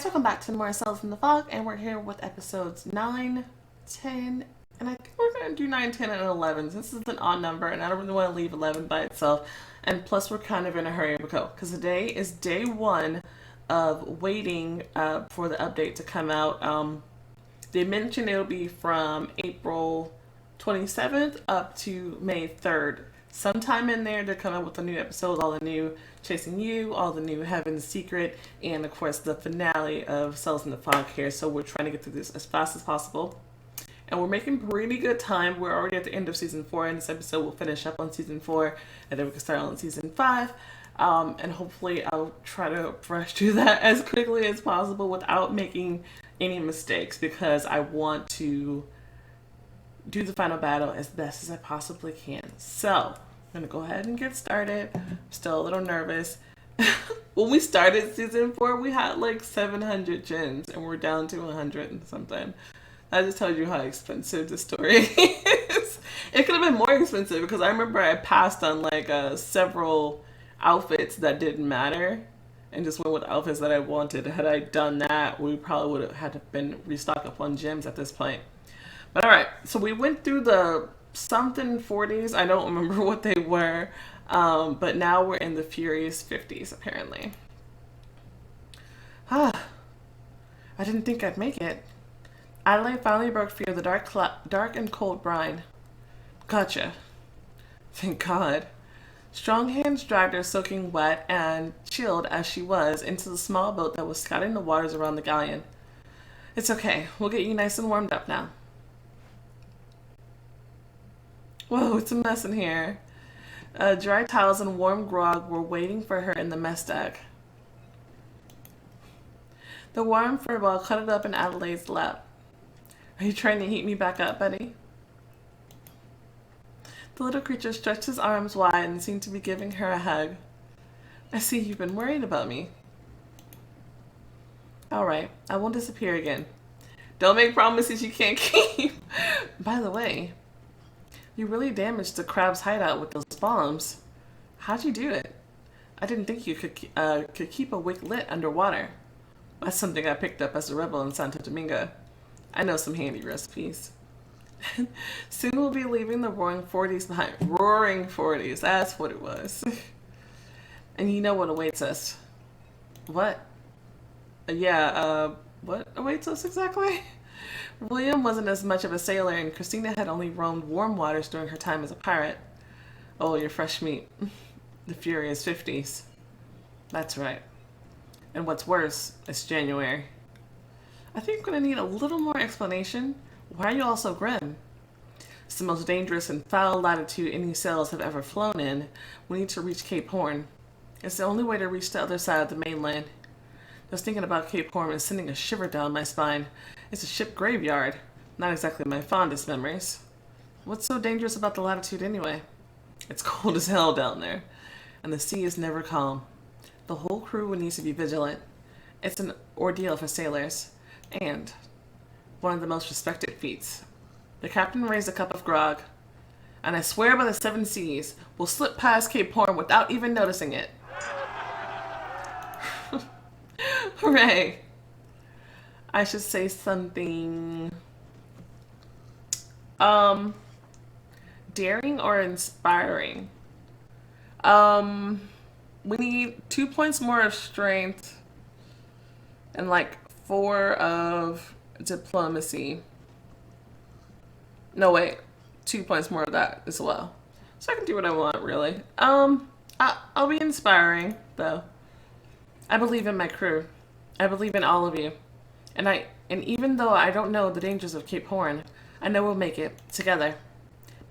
welcome back to more Cells in the Fog, and we're here with episodes 9, 10, and I think we're going to do 9, 10, and 11. This is an odd number, and I don't really want to leave 11 by itself, and plus we're kind of in a hurry to go, because today is day 1 of waiting for the update to come out. They mentioned it'll be from April 27th up to May 3rd. Sometime in there, they're coming with a new episode, all the new Chasing You, all the new Heaven's Secret, and of course the finale of Cells in the Fog here. So we're trying to get through this as fast as possible. And we're making pretty good time. We're already at the end of season 4, and this episode will finish up on season 4, and then we can start on season 5. And hopefully I'll try to rush through that as quickly as possible without making any mistakes, because I want to do the final battle as best as I possibly can. So I'm gonna go ahead and get started. I'm still a little nervous. When we started season 4, we had like 700 gens, and we're down to 100 and something. I just told you how expensive the story is. It could have been more expensive, because I remember I passed on like several outfits that didn't matter and just went with outfits that I wanted. Had I done that, we probably would have had to been restock up on gems at this point. But alright, so we went through the something 40s. I don't remember what they were. But now we're in the furious 50s, apparently. I didn't think I'd make it. Adelaide finally broke free of the dark and cold brine. Gotcha. Thank God. Strong hands dragged her, soaking wet and chilled as she was, into the small boat that was scouting the waters around the galleon. It's okay. We'll get you nice and warmed up now. Whoa, it's a mess in here. Dry towels and warm grog were waiting for her in the mess deck. The warm furball cuddled up in Adelaide's lap. Are you trying to heat me back up, Betty? The little creature stretched his arms wide and seemed to be giving her a hug. I see you've been worried about me. Alright, I won't disappear again. Don't make promises you can't keep. By the way, you really damaged the crab's hideout with those bombs. How'd you do it? I didn't think you could keep a wick lit underwater. That's something I picked up as a rebel in Santo Domingo. I know some handy recipes. Soon we'll be leaving the Roaring 40s behind. Roaring 40s, that's what it was. And you know what awaits us. What? What awaits us exactly? William wasn't as much of a sailor, and Christina had only roamed warm waters during her time as a pirate. Oh, your fresh meat. The furious 50s. That's right. And what's worse, it's January. I think we're going to need a little more explanation. Why are you all so grim? It's the most dangerous and foul latitude any sails have ever flown in. We need to reach Cape Horn. It's the only way to reach the other side of the mainland. Just thinking about Cape Horn is sending a shiver down my spine. It's a ship graveyard. Not exactly my fondest memories. What's so dangerous about the latitude anyway? It's cold as hell down there, and the sea is never calm. The whole crew would need to be vigilant. It's an ordeal for sailors, and one of the most respected feats. The captain raised a cup of grog, and I swear by the 7 seas, we'll slip past Cape Horn without even noticing it. Hooray! I should say something daring or inspiring. We need 2 points more of strength and like 4 of diplomacy. No, wait, 2 points more of that as well. So I can do what I want, really. I'll be inspiring, though. I believe in my crew. I believe in all of you. And even though I don't know the dangers of Cape Horn, I know we'll make it together.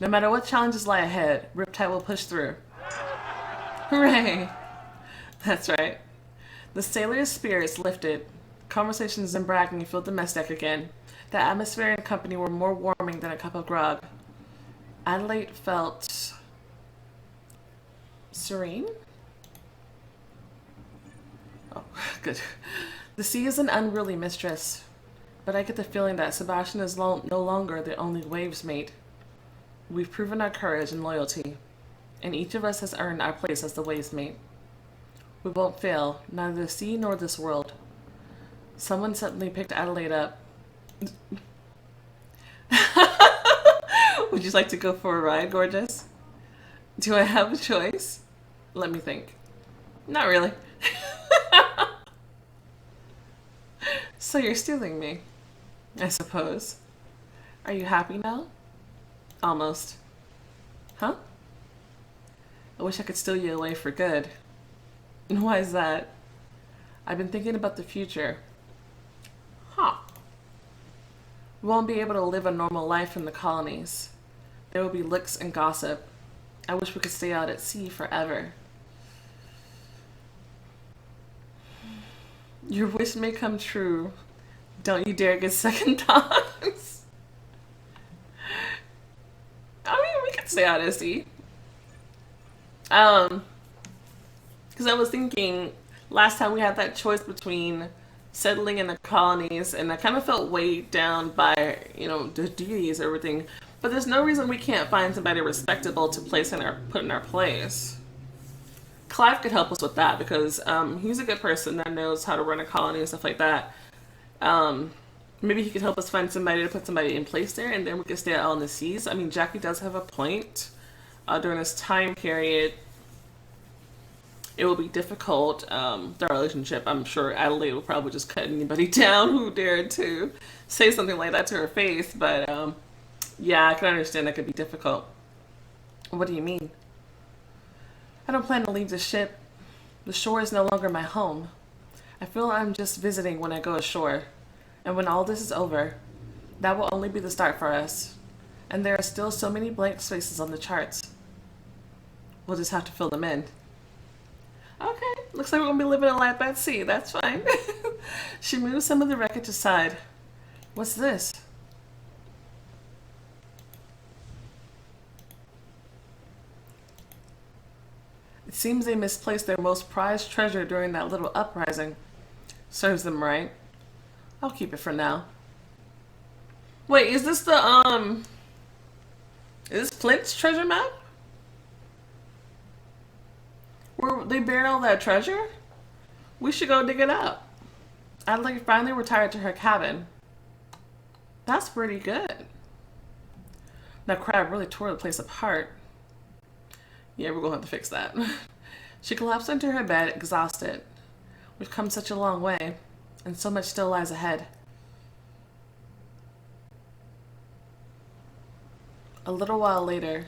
No matter what challenges lie ahead, Riptide will push through. Hooray! That's right. The sailors' spirits lifted. Conversations and bragging filled the mess deck again. The atmosphere and company were more warming than a cup of grog. Adelaide felt serene? Oh, good. The sea is an unruly mistress, but I get the feeling that Sebastian is no longer the only waves mate. We've proven our courage and loyalty, and each of us has earned our place as the waves mate. We won't fail, neither the sea nor this world. Someone suddenly picked Adelaide up. Would you like to go for a ride, gorgeous? Do I have a choice? Let me think. Not really. So you're stealing me, I suppose. Are you happy now? Almost. Huh? I wish I could steal you away for good. And why is that? I've been thinking about the future. Huh. We won't be able to live a normal life in the colonies. There will be licks and gossip. I wish we could stay out at sea forever. Your wish may come true. Don't you dare get second thoughts. I mean, we could stay out at sea. Because I was thinking last time we had that choice between settling in the colonies, and I kind of felt weighed down by, the duties, everything. But there's no reason we can't find somebody respectable to put in our place. Clive could help us with that because he's a good person that knows how to run a colony and stuff like that. Maybe he could help us find somebody to put somebody in place there, and then we could stay out on the seas. I mean, Jackie does have a point. During this time period, it will be difficult, the relationship. I'm sure Adelaide will probably just cut anybody down who dared to say something like that to her face. But yeah, I can understand that could be difficult. What do you mean? I don't plan to leave the ship. The shore is no longer my home. I feel I'm just visiting when I go ashore. And when all this is over, that will only be the start for us. And there are still so many blank spaces on the charts. We'll just have to fill them in. Okay, looks like we're going to be living a life at sea. That's fine. She moves some of the wreckage aside. What's this? It seems they misplaced their most prized treasure during that little uprising. Serves them right. I'll keep it for now. Wait, is this is this Flint's treasure map? Where they buried all that treasure? We should go dig it up. Adelaide finally retired to her cabin. That's pretty good. That crab really tore the place apart. Yeah, we're gonna have to fix that. She collapsed into her bed, exhausted. We've come such a long way, and so much still lies ahead. A little while later,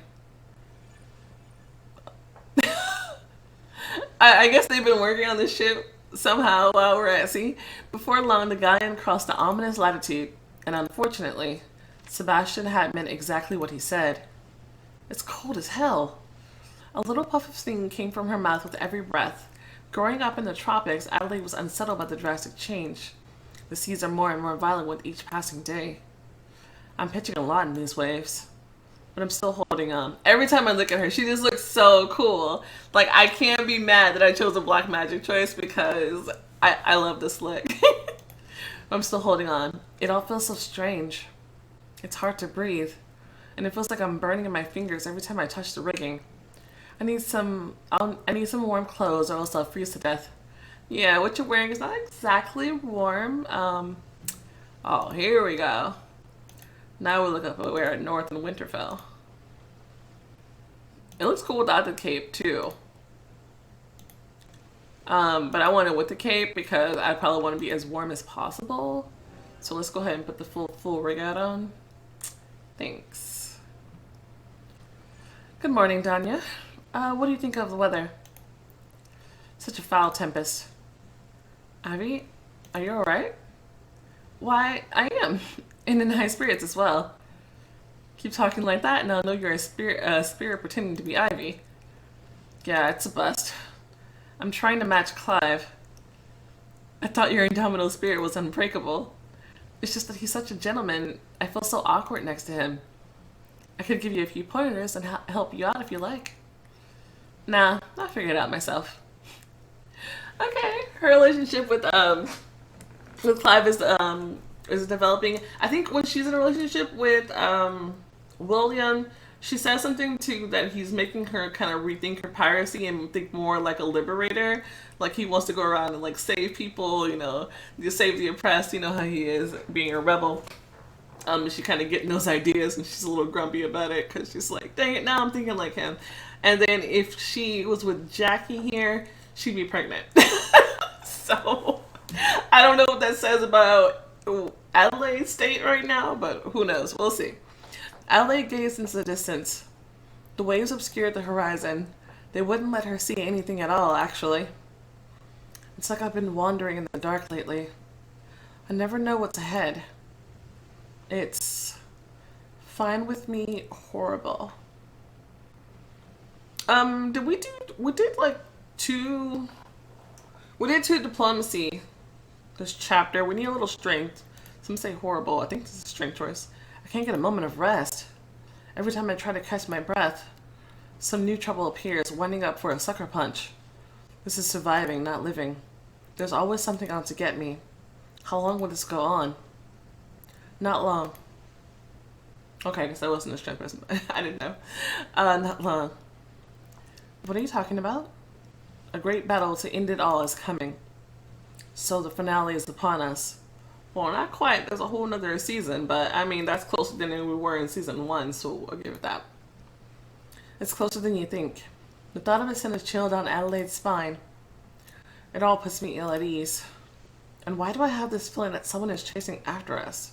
I guess they've been working on the ship somehow while we're at sea. Before long, the galleon crossed the ominous latitude, and unfortunately, Sebastian had meant exactly what he said. It's cold as hell. A little puff of steam came from her mouth with every breath. Growing up in the tropics, Adelaide was unsettled by the drastic change. The seas are more and more violent with each passing day. I'm pitching a lot in these waves, but I'm still holding on. Every time I look at her, she just looks so cool. Like, I can't be mad that I chose a black magic choice because I love this look. I'm still holding on. It all feels so strange. It's hard to breathe, and it feels like I'm burning in my fingers every time I touch the rigging. I need some warm clothes or else I'll freeze to death. Yeah, what you're wearing is not exactly warm. Oh, here we go. Now we look up what we're at North and Winterfell. It looks cool without the cape too. But I want it with the cape because I probably want to be as warm as possible. So let's go ahead and put the full rig out on. Thanks. Good morning, Danya. What do you think of the weather? Such a foul tempest. Ivy, are you alright? Why, I am. And in high spirits as well. Keep talking like that and I'll know you're a spirit pretending to be Ivy. Yeah, it's a bust. I'm trying to match Clive. I thought your indomitable spirit was unbreakable. It's just that he's such a gentleman. I feel so awkward next to him. I could give you a few pointers and help you out if you like. Nah, I'll figure it out myself. Okay, her relationship with Clive is developing. I think when she's in a relationship with William, She says something too that he's making her kind of rethink her piracy and think more like a liberator. Like he wants to go around and like save people, you save the oppressed. You know how he is being a rebel. She kind of getting those ideas, and she's a little grumpy about it because she's like, "Dang it, now I'm thinking like him." And then if she was with Jackie here, she'd be pregnant. So I don't know what that says about Adelaide State right now, but who knows? We'll see. Adelaide gazed into the distance. The waves obscured the horizon. They wouldn't let her see anything at all, actually. It's like I've been wandering in the dark lately. I never know what's ahead. It's fine with me, horrible. We did two diplomacy this chapter. We need a little strength. Some say horrible. I think this is a strength choice. I can't get a moment of rest. Every time I try to catch my breath, some new trouble appears, winding up for a sucker punch. This is surviving, not living. There's always something out to get me. How long will this go on? Not long. Okay, I guess I wasn't a strength person. I didn't know. Not long. What are you talking about? A great battle to end it all is coming. So the finale is upon us. Well, not quite. There's a whole nother season, but I mean, that's closer than we were in season 1, so I'll give it that. It's closer than you think. The thought of it sent a chill down Adelaide's spine. It all puts me ill at ease. And why do I have this feeling that someone is chasing after us?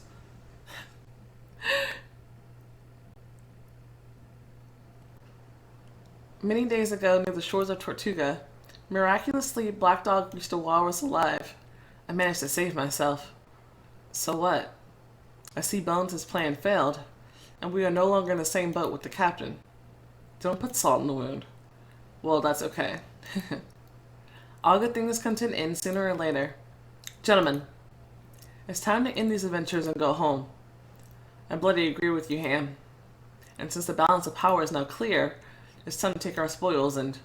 Many days ago, near the shores of Tortuga, miraculously, Black Dog reached a walrus alive. I managed to save myself. So what? I see Bones' plan failed, and we are no longer in the same boat with the captain. Don't put salt in the wound. Well, that's okay. All good things come to an end sooner or later. Gentlemen, it's time to end these adventures and go home. I bloody agree with you, Ham. And since the balance of power is now clear, it's time to take our spoils and...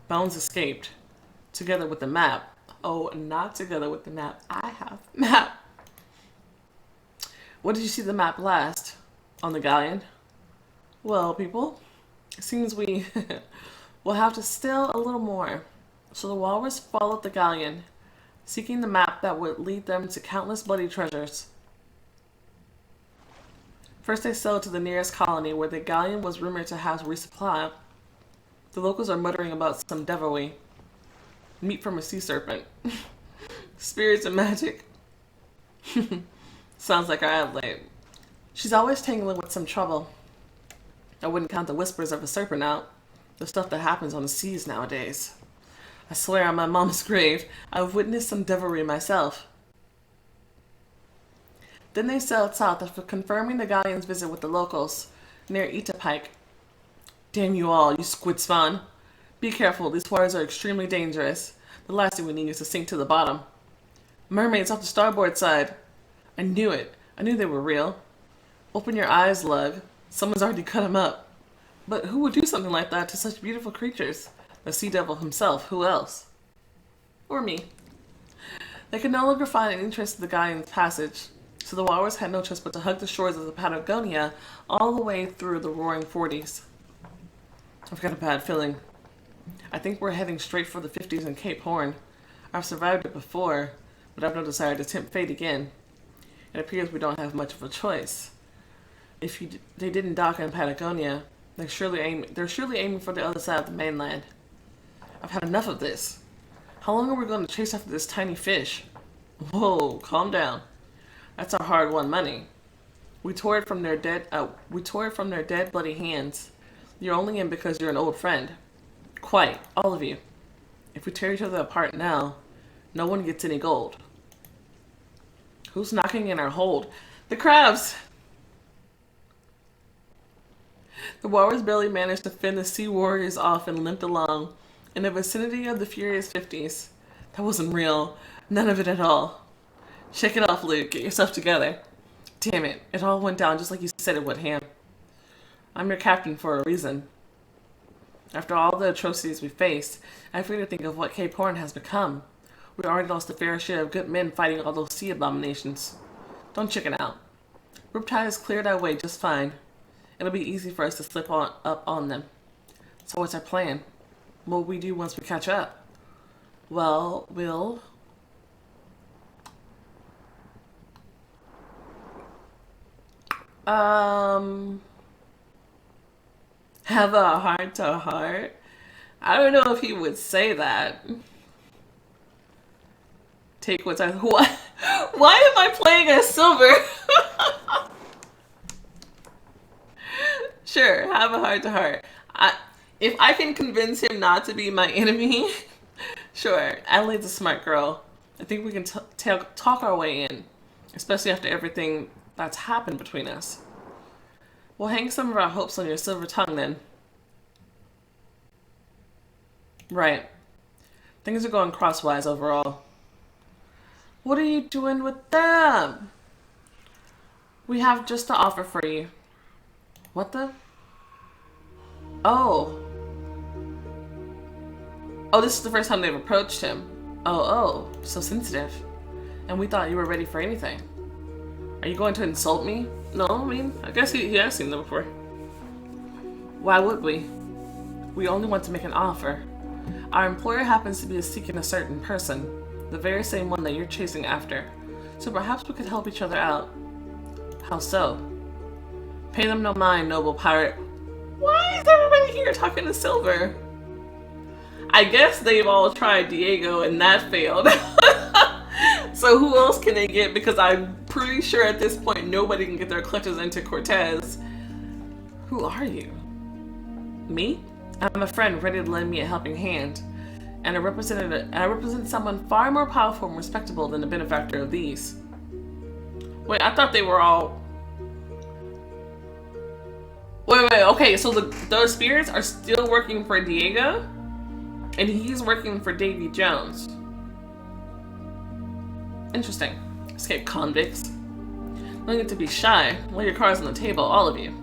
Bones escaped. Together with the map. Oh, not together with the map. I have the map. What did you see the map last? On the galleon? Well, people, it seems we will have to still a little more. So the walrus followed the galleon, seeking the map that would lead them to countless bloody treasures. First they sailed to the nearest colony where the galleon was rumored to have resupply. The locals are muttering about some devilry. Meat from a sea serpent. Spirits and magic. Sounds like our Adelaide. She's always tangling with some trouble. I wouldn't count the whispers of a serpent out. The stuff that happens on the seas nowadays. I swear on my mom's grave, I've witnessed some devilry myself. Then they sailed south after confirming the galleon's visit with the locals, near Itapike. Damn you all, you squid spawn. Be careful, these waters are extremely dangerous. The last thing we need is to sink to the bottom. Mermaids off the starboard side. I knew it. I knew they were real. Open your eyes, Lug. Someone's already cut him up. But who would do something like that to such beautiful creatures? The sea devil himself. Who else? Or me. They could no longer find any trace of the galleon's passage, so the walrus had no choice but to hug the shores of the Patagonia all the way through the roaring 40s. I've got a bad feeling. I think we're heading straight for the 50s in Cape Horn. I've survived it before, but I've no desire to tempt fate again. It appears we don't have much of a choice. If they didn't dock in Patagonia, they're surely aiming for the other side of the mainland. I've had enough of this. How long are we going to chase after this tiny fish? Whoa, calm down. That's our hard-won money. We tore it from their dead, bloody hands. You're only in because you're an old friend. Quite, all of you. If we tear each other apart now, no one gets any gold. Who's knocking in our hold? The crabs! The walrus barely managed to fend the sea warriors off and limped along in the vicinity of the furious 50s. That wasn't real. None of it at all. Shake it off, Luke. Get yourself together. Damn it. It all went down just like you said it would, Ham. I'm your captain for a reason. After all the atrocities we faced, I figured to think of what Cape Horn has become. We already lost a fair share of good men fighting all those sea abominations. Don't chicken out. Riptide has cleared our way just fine. It'll be easy for us to slip up on them. So what's our plan? What will we do once we catch up? Well, we'll have a heart to heart. I don't know if he would say that. Take what's our what? Why am I playing as Silver? Sure, have a heart to heart. If I can convince him not to be my enemy, sure. Adelaide's a smart girl. I think we can talk our way in, especially after everything that's happened between us. We'll hang some of our hopes on your silver tongue then. Right. Things are going crosswise overall. What are you doing with them? We have just the offer for you. What the? Oh. Oh, this is the first time they've approached him. Oh, so sensitive. And we thought you were ready for anything. Are you going to insult me? No, I mean, I guess he has seen them before. Why would we? We only want to make an offer. Our employer happens to be seeking a certain person, the very same one that you're chasing after. So perhaps we could help each other out. How so? Pay them no mind, noble pirate. Why is everybody here talking to Silver? I guess they've all tried Diego and that failed. So who else can they get? Because I'm pretty sure at this point nobody can get their clutches into Cortez. Who are you? Me? I'm a friend ready to lend me a helping hand. And I represent someone far more powerful and respectable than the benefactor of these. Wait, I thought they were all... Wait, okay, so those spirits are still working for Diego? And he's working for Davy Jones. Interesting. Escape convicts. No need to be shy. Lay your cards on the table, all of you.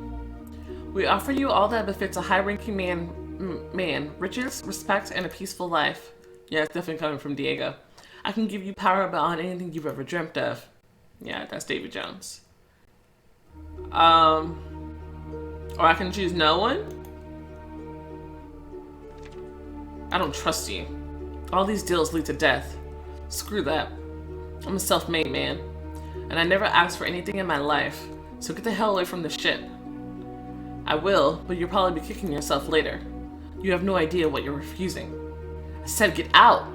We offer you all that befits a high-ranking man. Riches, respect, and a peaceful life. Yeah, it's definitely coming from Diego. I can give you power beyond anything you've ever dreamt of. Yeah, that's Davy Jones. Or I can choose no one? I don't trust you. All these deals lead to death. Screw that. I'm a self-made man. And I never asked for anything in my life. So get the hell away from the ship. I will, but you'll probably be kicking yourself later. You have no idea what you're refusing. I said get out.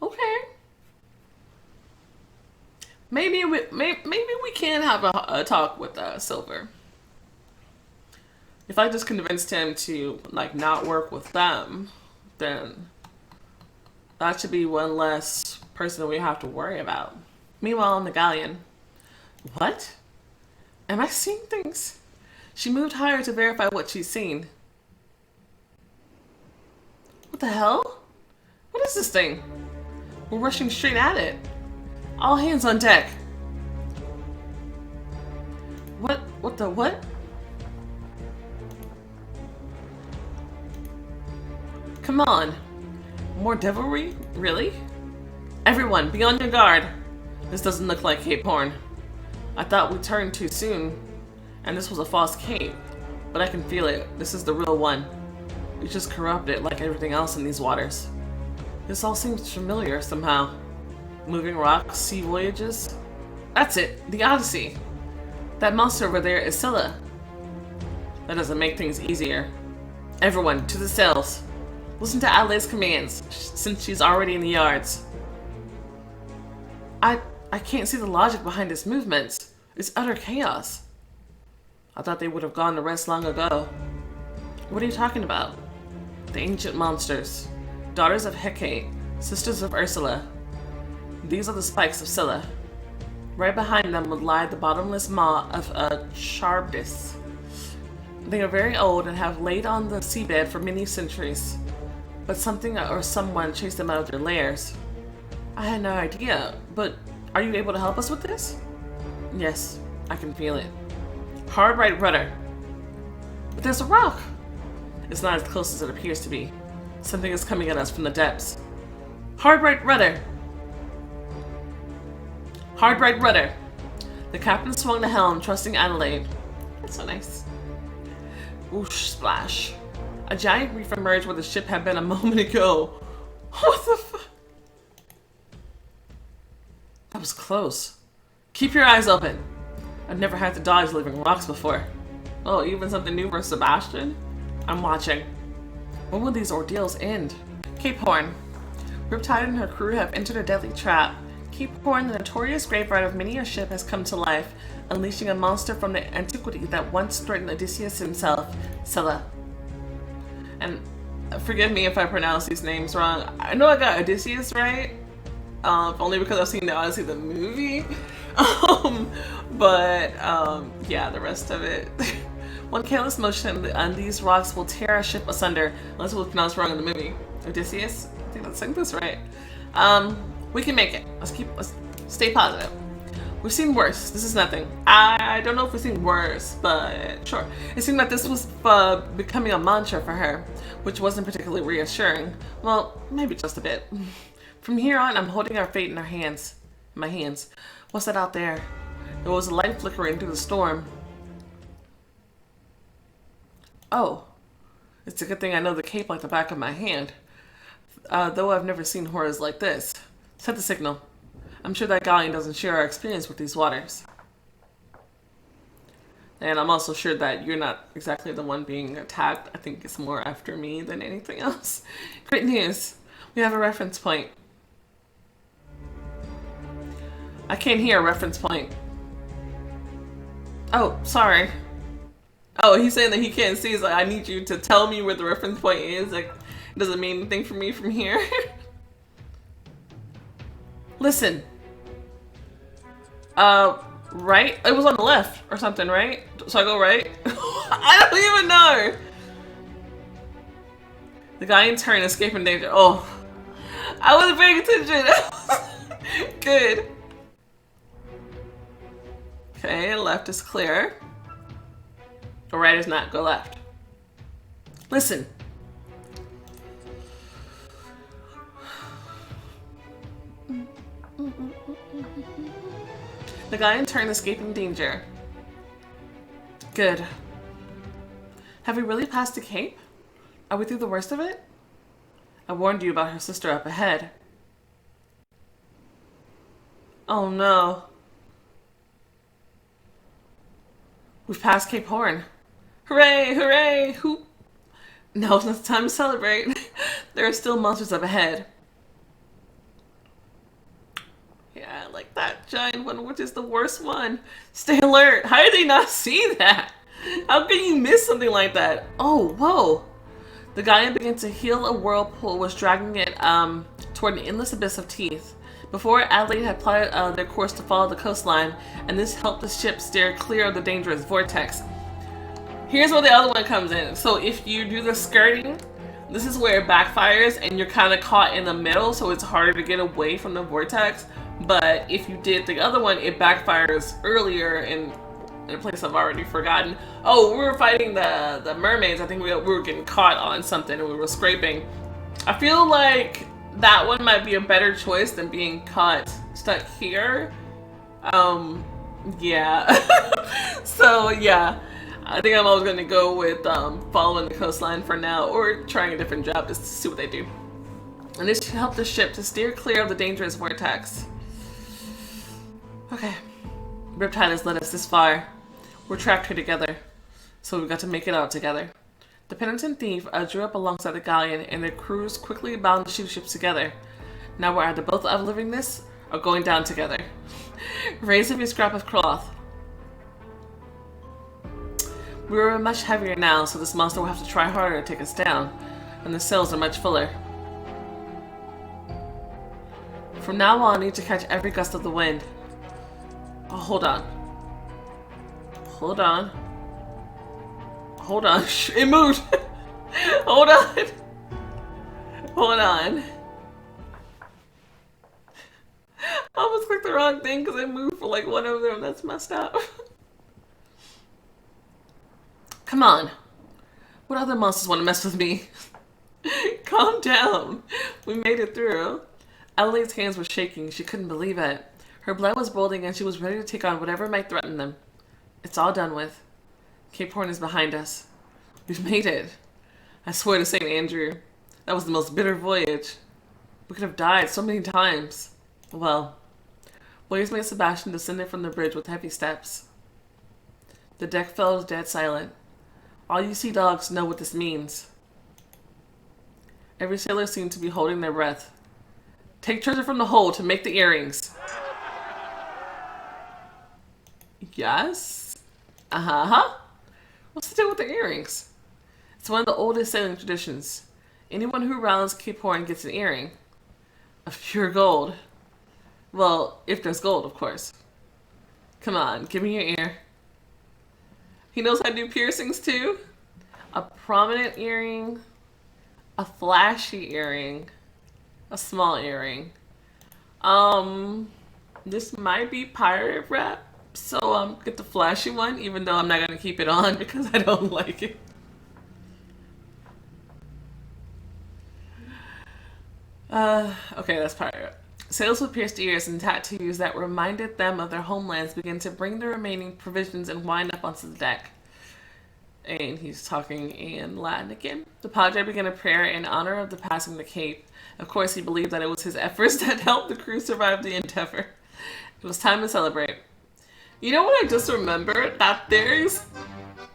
Okay. Maybe we can have a talk with Silver. If I just convinced him to like not work with them, then that should be one less person we have to worry about. Meanwhile, on the galleon. What? Am I seeing things? She moved higher to verify what she's seen. What the hell? What is this thing? We're rushing straight at it. All hands on deck. What the what? Come on. More devilry? Really? Everyone, be on your guard. This doesn't look like Cape Horn. I thought we turned too soon, and this was a false cape. But I can feel it. This is the real one. It's just corrupted like everything else in these waters. This all seems familiar somehow. Moving rocks, sea voyages. That's it, the Odyssey. That monster over there is Scylla. That doesn't make things easier. Everyone, to the cells. Listen to Adelaide's commands, since she's already in the yards. I can't see the logic behind its movements. It's utter chaos. I thought they would have gone to rest long ago. What are you talking about? The ancient monsters. Daughters of Hecate, sisters of Ursula. These are the spikes of Scylla. Right behind them would lie the bottomless maw of Charybdis. They are very old and have laid on the seabed for many centuries. But something or someone chased them out of their lairs. I had no idea, but are you able to help us with this? Yes, I can feel it. Hard right rudder. But there's a rock. It's not as close as it appears to be. Something is coming at us from the depths. Hard right rudder. Hard right rudder. The captain swung the helm, trusting Adelaide. That's so nice. Whoosh, splash. A giant reef emerged where the ship had been a moment ago. What the fuck? That was close. Keep your eyes open. I've never had to dodge living rocks before. Oh, even something new for Sebastian? I'm watching. When will these ordeals end? Cape Horn. Riptide and her crew have entered a deadly trap. Cape Horn, the notorious graveyard of many a ship, has come to life, unleashing a monster from the antiquity that once threatened Odysseus himself, Scylla. And forgive me if I pronounce these names wrong. I know I got Odysseus right, only because I've seen the Odyssey the movie. Yeah, the rest of it. One careless motion and these rocks will tear our ship asunder, unless it was pronounced wrong in the movie. Odysseus? I think that's right. We can make it. Let's stay positive. We've seen worse. This is nothing. I don't know if we've seen worse, but sure. It seemed like this was becoming a mantra for her, which wasn't particularly reassuring. Well, maybe just a bit. From here on, I'm holding our fate in our hands. My hands. What's that out there? There was a light flickering through the storm. Oh. It's a good thing I know the cape like the back of my hand. Though I've never seen horrors like this. Set the signal. I'm sure that galleon doesn't share our experience with these waters. And I'm also sure that you're not exactly the one being attacked. I think it's more after me than anything else. Great news. We have a reference point. I can't hear a reference point. Oh, sorry. Oh, he's saying that he can't see. He's like, I need you to tell me where the reference point is. Like, it doesn't mean anything for me from here. Listen. Right? It was on the left or something, right? So I go right? I don't even know. The guy in turn escaping danger. Oh, I wasn't paying attention. Good. Okay, left is clear. Right is not. Go left. Listen. The guy in turn escaping danger. Good. Have we really passed the cape? Are we through the worst of it? I warned you about her sister up ahead. Oh no. We've passed Cape Horn. Hooray! Hooray! Hoop! No, it's not time to celebrate. There are still monsters up ahead. Yeah, like that giant one, which is the worst one. Stay alert. How did they not see that? How can you miss something like that? Oh, whoa. The Galleon began to heel a whirlpool, was dragging it toward an endless abyss of teeth. Before, Adelaide had plotted their course to follow the coastline, and this helped the ship steer clear of the dangerous vortex. Here's where the other one comes in. So if you do the skirting, this is where it backfires, and you're kind of caught in the middle, so it's harder to get away from the vortex. But if you did the other one, it backfires earlier in a place I've already forgotten. Oh, we were fighting the mermaids. I think we were getting caught on something, and we were scraping. I feel like that one might be a better choice than being caught stuck here. Yeah. So yeah, I think I'm always gonna go with following the coastline for now, or trying a different job just to see what they do. And this should help the ship to steer clear of the dangerous vortex. Okay, Riptide has led us this far. We're trapped here together, so we've got to make it out together. The penitent thief drew up alongside the galleon, and their crews quickly bound the two ships together. Now we're either both outliving this, or going down together. Raise up your scrap of cloth. We're much heavier now, so this monster will have to try harder to take us down, and the sails are much fuller. From now on, I need to catch every gust of the wind. Oh, hold on. Hold on. Hold on. It moved. Hold on. Hold on. I almost clicked the wrong thing because it moved for like one of them. That's messed up. Come on. What other monsters want to mess with me? Calm down. We made it through. Adelaide's hands were shaking. She couldn't believe it. Her blood was boiling and she was ready to take on whatever might threaten them. It's all done with. Cape Horn is behind us. We've made it. I swear to St. Andrew, that was the most bitter voyage. We could have died so many times. Well, Williams made Sebastian descended from the bridge with heavy steps. The deck fell dead silent. All you sea dogs know what this means. Every sailor seemed to be holding their breath. Take treasure from the hold to make the earrings. Yes? Uh-huh. What's the deal with the earrings? It's one of the oldest sailing traditions. Anyone who rounds Cape Horn gets an earring. Of pure gold. Well, if there's gold, of course. Come on, give me your ear. He knows how to do piercings too. A prominent earring, a flashy earring, a small earring. This might be pirate rap, so get the flashy one, even though I'm not gonna keep it on because I don't like it. Okay, that's pirate. Sailors with pierced ears and tattoos that reminded them of their homelands began to bring the remaining provisions and wine up onto the deck. And he's talking in Latin again. The Padre began a prayer in honor of the passing the Cape. Of course, he believed that it was his efforts that helped the crew survive the endeavor. It was time to celebrate. You know what I just remembered? That there's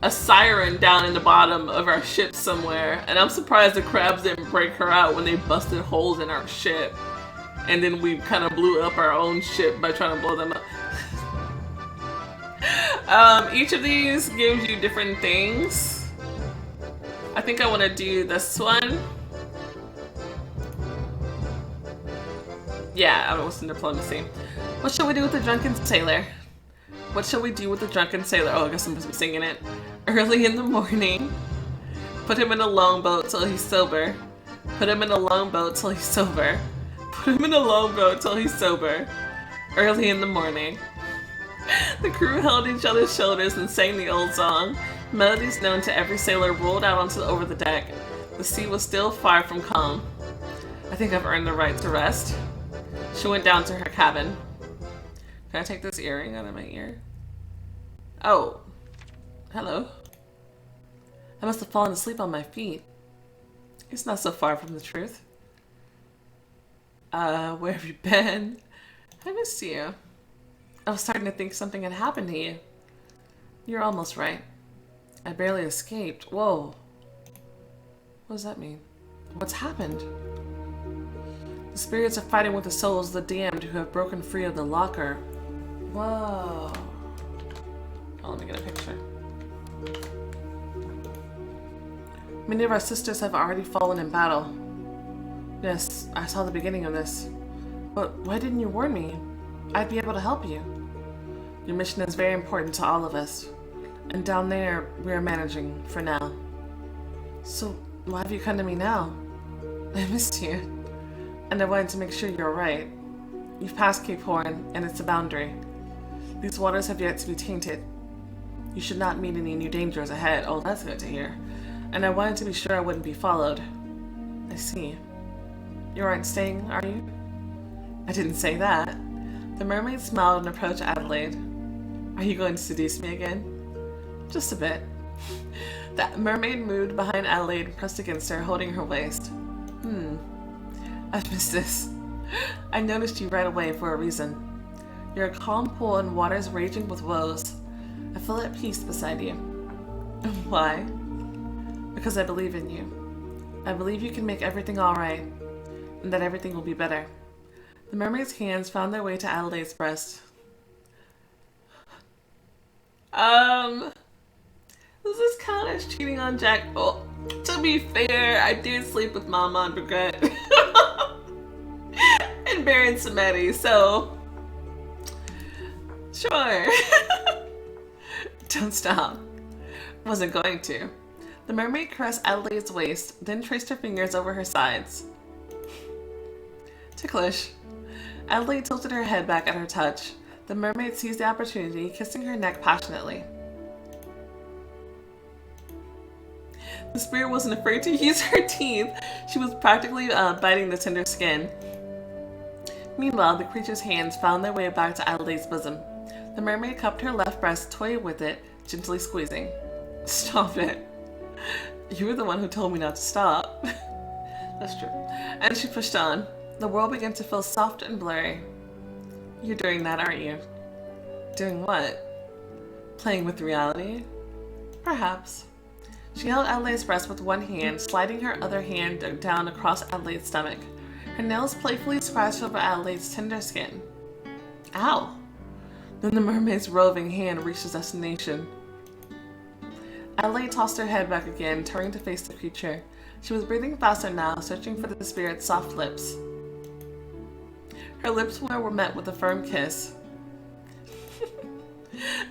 a siren down in the bottom of our ship somewhere. And I'm surprised the crabs didn't break her out when they busted holes in our ship. And then we kind of blew up our own ship by trying to blow them up. Each of these gives you different things. I think I want to do this one. Yeah, I was in diplomacy. What shall we do with the drunken sailor? What shall we do with the drunken sailor? Oh, I guess I'm supposed to be singing it. Early in the morning. Put him in a longboat till he's sober. Put him in a longboat till he's sober. Put him in a longboat till he's sober. Early in the morning. The crew held each other's shoulders and sang the old song. Melodies known to every sailor rolled out over the deck. The sea was still far from calm. I think I've earned the right to rest. She went down to her cabin. Can I take this earring out of my ear? Oh. Hello. I must have fallen asleep on my feet. It's not so far from the truth. Where have you been? I missed you. I was starting to think something had happened to you. You're almost right. I barely escaped. Whoa. What does that mean? What's happened? The spirits are fighting with the souls of the damned who have broken free of the locker. Whoa. Oh, let me get a picture. Many of our sisters have already fallen in battle. Yes, I saw the beginning of this. But why didn't you warn me? I'd be able to help you. Your mission is very important to all of us. And down there, we are managing for now. So, why have you come to me now? I missed you. And I wanted to make sure you're right. You've passed Cape Horn, and it's a boundary. These waters have yet to be tainted. You should not meet any new dangers ahead. Oh, that's good to hear. And I wanted to be sure I wouldn't be followed. I see. You aren't staying, are you? I didn't say that. The mermaid smiled and approached Adelaide. Are you going to seduce me again? Just a bit. The mermaid moved behind Adelaide and pressed against her, holding her waist. I've missed this. I noticed you right away for a reason. You're a calm pool in waters raging with woes. I feel at peace beside you. Why? Because I believe in you. I believe you can make everything alright, and that everything will be better. The mermaid's hands found their way to Adelaide's breast. Does this count as cheating on Jack? Oh, to be fair, I did sleep with Mama on Brigette. And Baron Samedi, so... Sure. Don't stop. Wasn't going to. The mermaid caressed Adelaide's waist, then traced her fingers over her sides. Ticklish. Adelaide tilted her head back at her touch. The mermaid seized the opportunity, kissing her neck passionately. The spirit wasn't afraid to use her teeth. She was practically biting the tender skin. Meanwhile, the creature's hands found their way back to Adelaide's bosom. The mermaid cupped her left breast, toyed with it, gently squeezing. Stop it. You were the one who told me not to stop. That's true. And she pushed on. The world began to feel soft and blurry. You're doing that, aren't you? Doing what? Playing with reality? Perhaps. She held Adelaide's breast with one hand, sliding her other hand down across Adelaide's stomach. Her nails playfully scratched over Adelaide's tender skin. Ow! Then the mermaid's roving hand reached its destination. Adelaide tossed her head back again, turning to face the creature. She was breathing faster now, searching for the spirit's soft lips. Her lips were met with a firm kiss.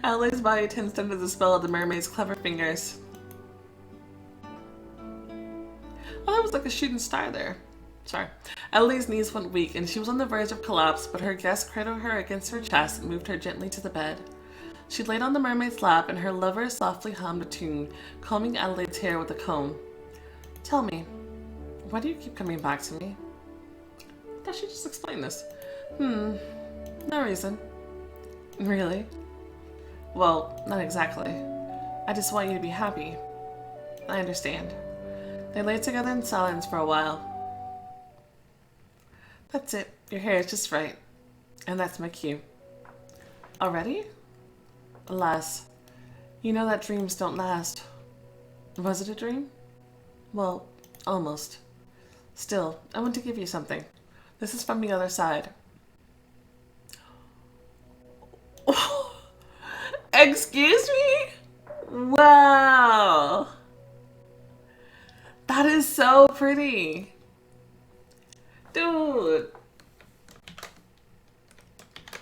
Adelaide's body tensed under the spell of the mermaid's clever fingers. Oh, that was like a shooting star there. Sorry. Adelaide's knees went weak, and she was on the verge of collapse, but her guest cradled her against her chest and moved her gently to the bed. She laid on the mermaid's lap, and her lover softly hummed a tune, combing Adelaide's hair with a comb. Tell me, why do you keep coming back to me? I thought she just explained this. No reason. Really? Well, not exactly. I just want you to be happy. I understand. They lay together in silence for a while. That's it. Your hair is just right. And that's my cue. Already? Alas, you know that dreams don't last. Was it a dream? Well, almost. Still, I want to give you something. This is from the other side. Excuse me? Wow. That is so pretty. Dude.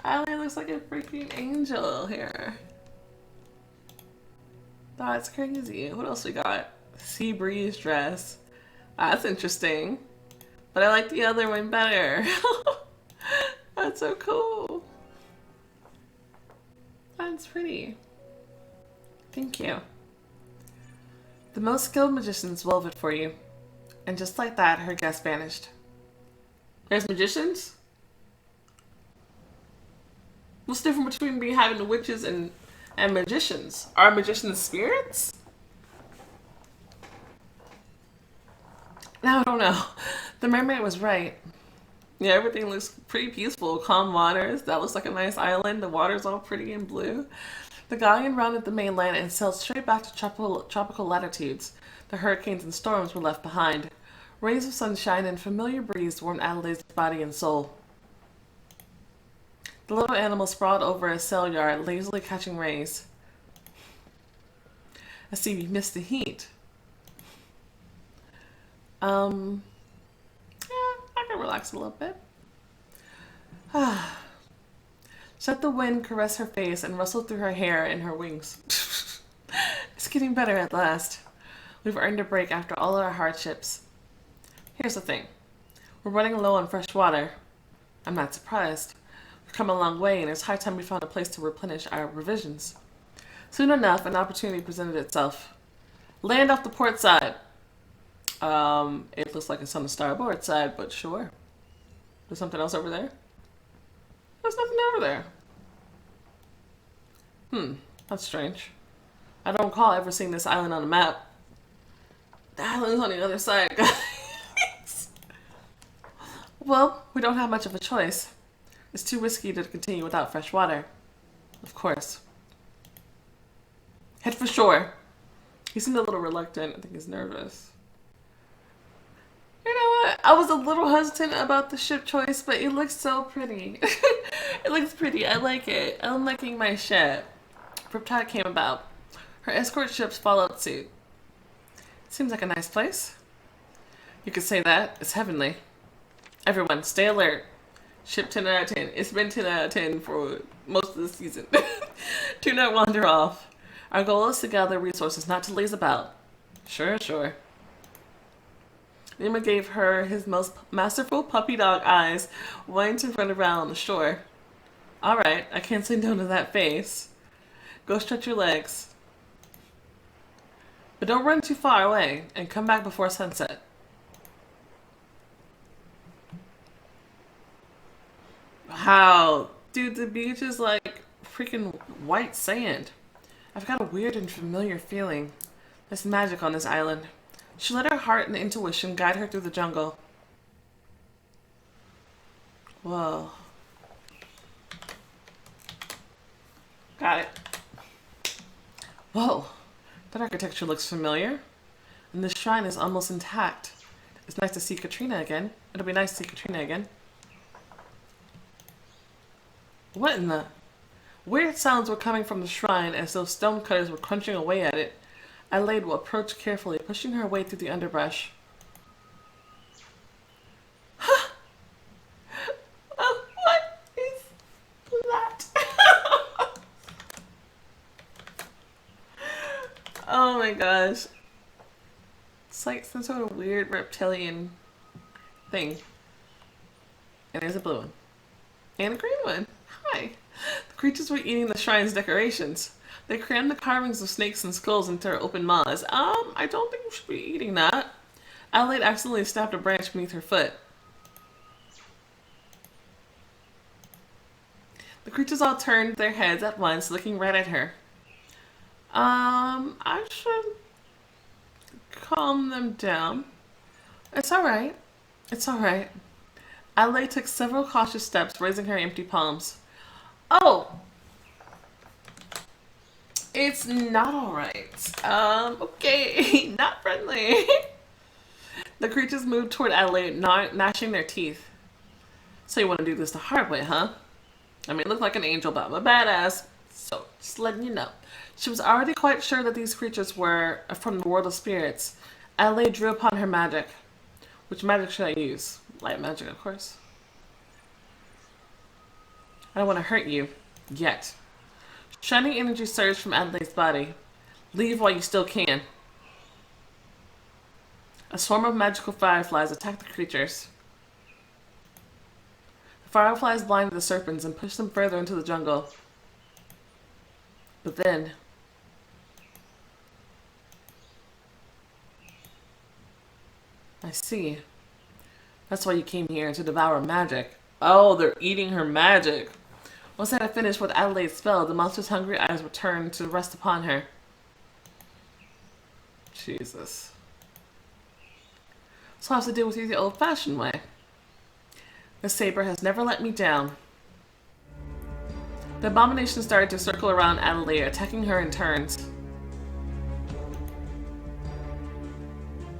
Adelaide looks like a freaking angel here. That's crazy. What else we got? Sea breeze dress. That's interesting. But I like the other one better. That's so cool. That's pretty. Thank you. The most skilled magicians wove it for you. And just like that, her guest vanished. There's magicians? What's different between having witches and magicians? Are magicians spirits? Now I don't know. The mermaid was right. Yeah, everything looks pretty peaceful. Calm waters. That looks like a nice island. The water's all pretty and blue. The galleon rounded the mainland and sailed straight back to tropical latitudes. The hurricanes and storms were left behind. Rays of sunshine and familiar breeze warmed Adelaide's body and soul. The little animal sprawled over a sail yard, lazily catching rays. I see we missed the heat. Yeah, I can relax a little bit. Let the wind caress her face and rustle through her hair and her wings. It's getting better at last. We've earned a break after all our hardships. Here's the thing. We're running low on fresh water. I'm not surprised. We've come a long way, and it's high time we found a place to replenish our provisions. Soon enough, an opportunity presented itself. Land off the port side. It looks like it's on the starboard side, but sure. There's something else over there? There's nothing over there. That's strange. I don't recall ever seeing this island on a map. The island's on the other side, guys. Well, we don't have much of a choice. It's too risky to continue without fresh water. Of course. Head for shore. He seemed a little reluctant. I think he's nervous. You know what? I was a little hesitant about the ship choice, but it looks so pretty. It looks pretty. I like it. I'm liking my ship. Riptide came about. Her escort ships followed suit. Seems like a nice place. You could say that. It's heavenly. Everyone, stay alert. Ship 10 out of 10. It's been 10 out of 10 for most of the season. Do not wander off. Our goal is to gather resources, not to laze about. Sure, sure. Nima gave her his most masterful puppy dog eyes, wanting to run around on the shore. Alright, I can't say no to that face. Go stretch your legs. But don't run too far away, and come back before sunset. Wow. Dude, the beach is like freaking white sand. I've got a weird and familiar feeling. There's magic on this island. She let her heart and intuition guide her through the jungle. Whoa. Got it. Whoa. That architecture looks familiar. And this shrine is almost intact. It's nice to see Katrina again. It'll be nice to see Katrina again. What in the... Weird sounds were coming from the shrine as though stonecutters were crunching away at it. Adelaide will approach carefully, pushing her way through the underbrush. What is that? Oh my gosh. It's like some sort of weird reptilian thing. And there's a blue one. And a green one. Hi. The creatures were eating the shrine's decorations. They crammed the carvings of snakes and skulls into their open maws. I don't think we should be eating that. Adelaide accidentally snapped a branch beneath her foot. The creatures all turned their heads at once, looking right at her. I should calm them down. It's alright. It's alright. Adelaide took several cautious steps, raising her empty palms. Oh! It's not alright. Okay. Not friendly. The creatures moved toward Adelaide, gnashing their teeth. So you want to do this the hard way, huh? I mean, it looked like an angel, but I'm a badass. So, just letting you know. She was already quite sure that these creatures were from the world of spirits. Adelaide drew upon her magic. Which magic should I use? Light magic, of course. I don't want to hurt you. Yet. Shining energy surged from Adelaide's body. Leave while you still can. A swarm of magical fireflies attacked the creatures. The fireflies blinded the serpents and pushed them further into the jungle. But then... I see. That's why you came here, to devour magic. Oh, they're eating her magic. Once I had finished with Adelaide's spell, the monster's hungry eyes returned to rest upon her. Jesus. So I have to deal with you the old-fashioned way. The saber has never let me down. The abomination started to circle around Adelaide, attacking her in turns.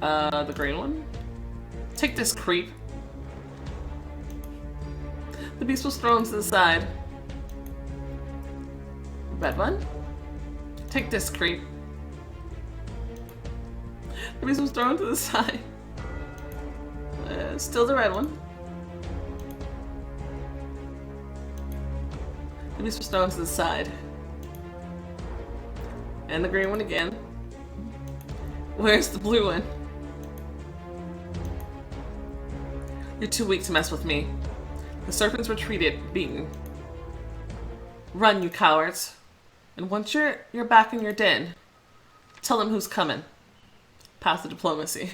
The green one? Take this, creep. The beast was thrown to the side. Red one? Take this, creep. The beast was thrown to the side. Still the red one. The beast was thrown to the side. And the green one again. Where's the blue one? You're too weak to mess with me. The serpents retreated, beaten. Run, you cowards. And once you're back in your den, tell them who's coming. Pass the diplomacy.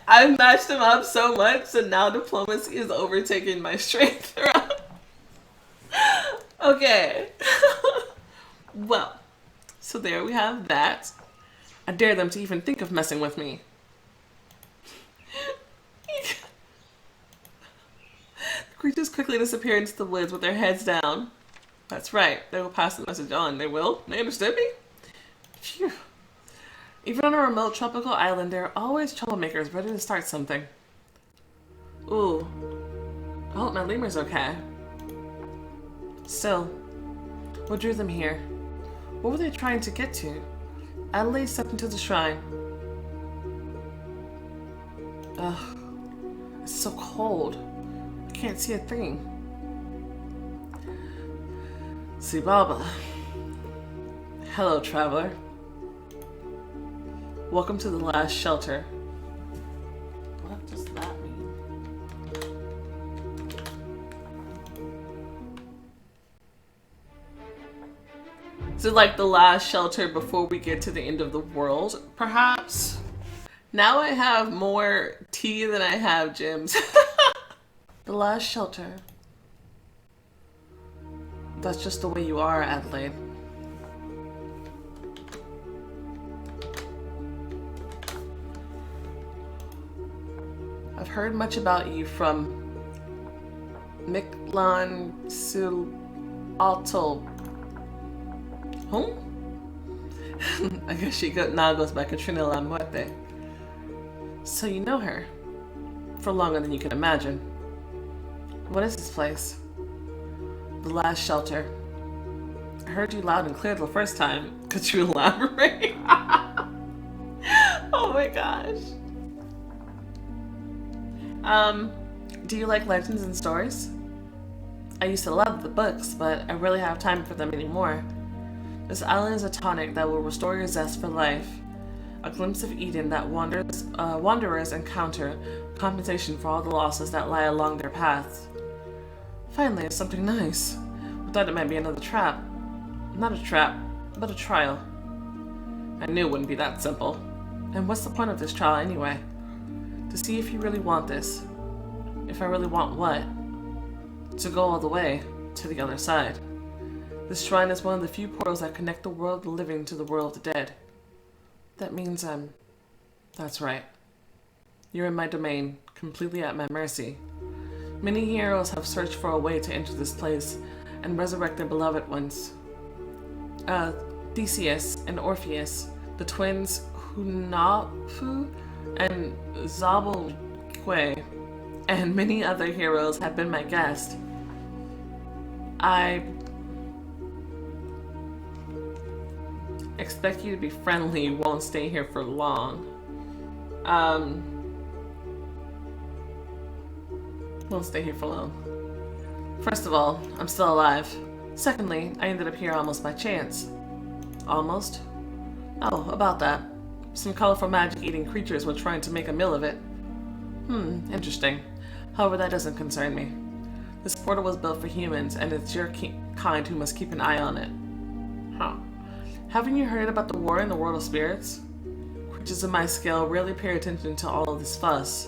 I've matched them up so much, so now diplomacy is overtaking my strength. Okay. Well, so there we have that. I dare them to even think of messing with me. The creatures quickly disappear into the woods with their heads down. That's right, they will pass the message on. They will? They understood me? Phew. Even on a remote tropical island, there are always troublemakers ready to start something. Ooh. I hope my lemur's okay. Still, what drew them here? What were they trying to get to? Adelaide stepped into the shrine. Ugh. It's so cold. I can't see a thing. See Baba. Hello, traveler. Welcome to the last shelter. What does that mean? Is it like the last shelter before we get to the end of the world, perhaps? Now I have more tea than I have gems. The last shelter. That's just the way you are, Adelaide. I've heard much about you from Miklan Sul Whom? I guess she now goes by Katrina La Muerte. So you know her. For longer than you can imagine. What is this place? The last shelter. I heard you loud and clear the first time. Could you elaborate? Oh my gosh. Do you like legends and stories? I used to love the books, but I rarely have time for them anymore. This island is a tonic that will restore your zest for life. A glimpse of Eden that wanderers encounter, compensation for all the losses that lie along their paths. Finally, it's something nice. We thought it might be another trap. Not a trap, but a trial. I knew it wouldn't be that simple. And what's the point of this trial anyway? To see if you really want this. If I really want what? To go all the way to the other side. This shrine is one of the few portals that connect the world of the living to the world of the dead. That means that's right. You're in my domain, completely at my mercy. Many heroes have searched for a way to enter this place and resurrect their beloved ones. Theseus and Orpheus, the twins Hunahpu and Zabalque, and many other heroes have been my guest. I expect you to be friendly, won't stay here for long. Won't stay here for long. First of all, I'm still alive. Secondly, I ended up here almost by chance. Almost? Oh, about that. Some colorful magic-eating creatures were trying to make a meal of it. Interesting. However, that doesn't concern me. This portal was built for humans, and it's your kind who must keep an eye on it. Huh. Haven't you heard about the war in the world of spirits? Creatures of my scale rarely pay attention to all of this fuss.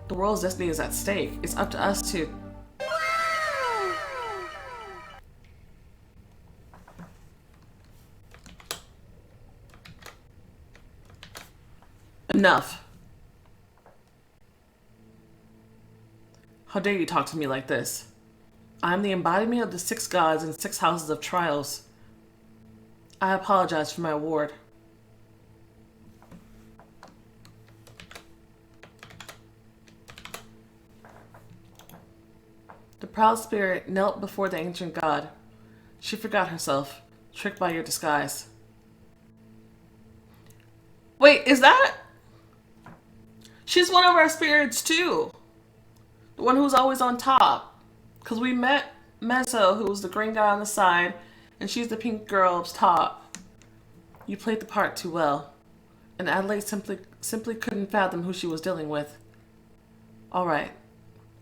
The world's destiny is at stake. It's up to us to... Enough. How dare you talk to me like this? I am the embodiment of the 6 gods and 6 houses of trials. I apologize for my award. The proud spirit knelt before the ancient god. She forgot herself, tricked by your disguise. Wait, is that? She's one of our spirits too. The one who's always on top. Because we met Mezzo, who was the green guy on the side, and she's the pink girl up top. You played the part too well. And Adelaide simply couldn't fathom who she was dealing with. Alright.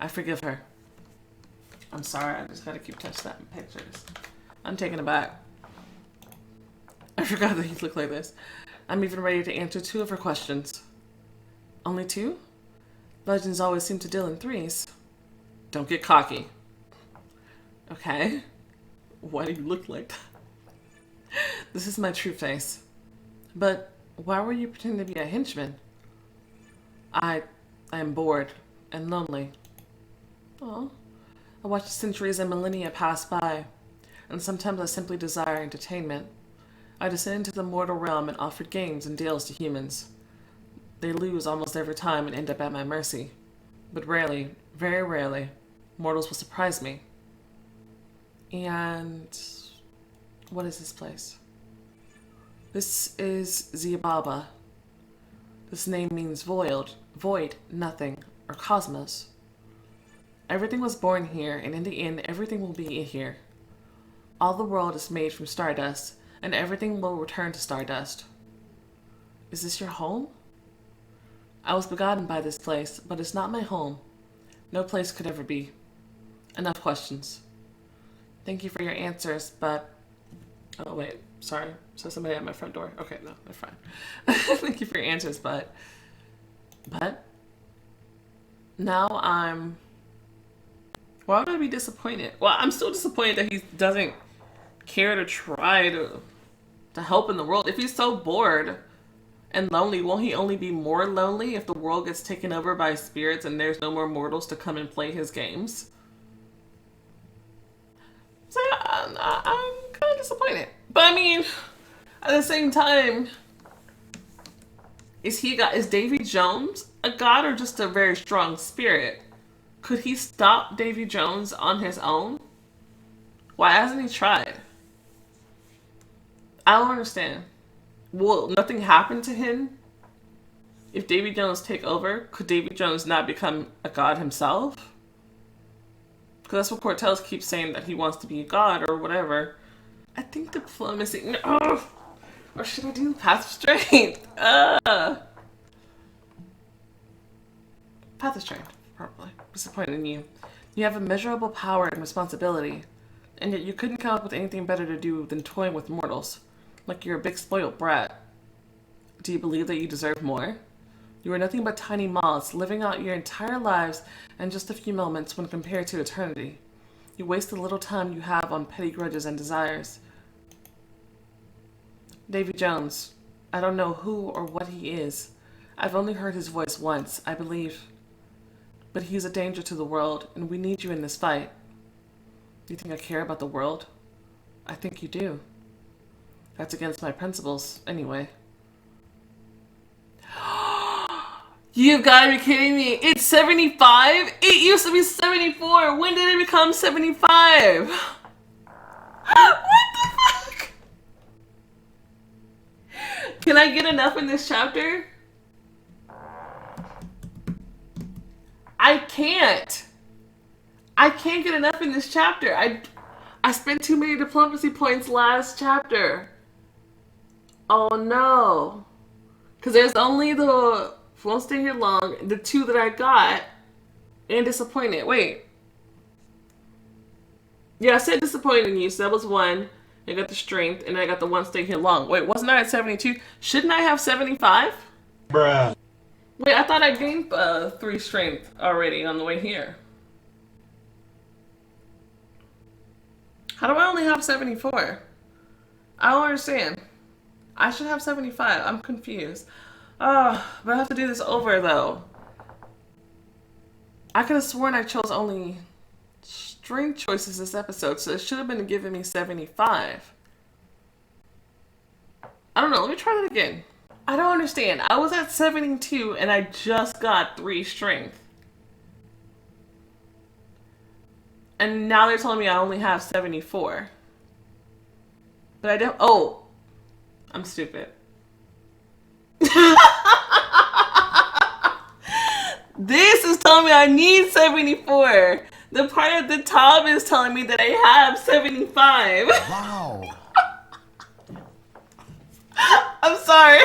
I forgive her. I'm sorry, I just gotta keep touching that in pictures. I'm taken aback. I forgot that he looked like this. I'm even ready to answer 2 of her questions. Only 2? Legends always seem to deal in 3s. Don't get cocky. Okay. Why do you look like that? This is my true face. But why were you pretending to be a henchman? I am bored and lonely. Oh. I watch centuries and millennia pass by, and sometimes I simply desire entertainment. I descend into the mortal realm and offer games and deals to humans. They lose almost every time and end up at my mercy. But rarely, very rarely, mortals will surprise me. And what is this place? This is Ziababa. This name means void, nothing, or cosmos. Everything was born here, and in the end, everything will be here. All the world is made from stardust, and everything will return to stardust. Is this your home? I was begotten by this place, but it's not my home. No place could ever be. Enough questions. Thank you for your answers, but... Oh, wait. Sorry. So somebody at my front door. Okay, no, they're fine. Thank you for your answers, but... Now I'm Why would I be disappointed? Well, I'm still disappointed that he doesn't care to try to help in the world. If he's so bored and lonely, won't he only be more lonely if the world gets taken over by spirits and there's no more mortals to come and play his games? So I'm kind of disappointed. But I mean, at the same time, is Davy Jones a god or just a very strong spirit? Could he stop Davy Jones on his own? Why hasn't he tried? I don't understand. Will nothing happen to him if Davy Jones take over? Could Davy Jones not become a god himself? Because that's what Cortez keeps saying, that he wants to be a god or whatever. I think diplomacy. No. Or should I do Path of Strength? Path of Strength, probably. Disappointed in you. You have immeasurable power and responsibility, and yet you couldn't come up with anything better to do than toying with mortals. Like you're a big spoiled brat. Do you believe that you deserve more? You are nothing but tiny moths, living out your entire lives in just a few moments when compared to eternity. You waste the little time you have on petty grudges and desires. Davy Jones, I don't know who or what he is. I've only heard his voice once, I believe. But he's a danger to the world, and we need you in this fight. Do you think I care about the world? I think you do. That's against my principles, anyway. You've got to be kidding me. It's 75? It used to be 74. When did it become 75? What the fuck? Can I get enough in this chapter? I can't. I can't get enough in this chapter. I spent too many diplomacy points last chapter. Oh no. Because there's only the won't stay here long, the two that I got, and disappointed. Wait. Yeah, I said disappointed in you, so that was one. I got the strength, and I got the one stay here long. Wait, wasn't I at 72? Shouldn't I have 75? Bruh. Wait, I thought I gained 3 strength already on the way here. How do I only have 74? I don't understand. I should have 75. I'm confused. But I have to do this over, though. I could have sworn I chose only strength choices this episode, so it should have been giving me 75. I don't know. Let me try that again. I don't understand. I was at 72, and I just got 3 strength. And now they're telling me I only have 74. But I don't... Oh! I'm stupid. This is telling me I need 74. The part at the top is telling me that I have 75. Wow. I'm sorry.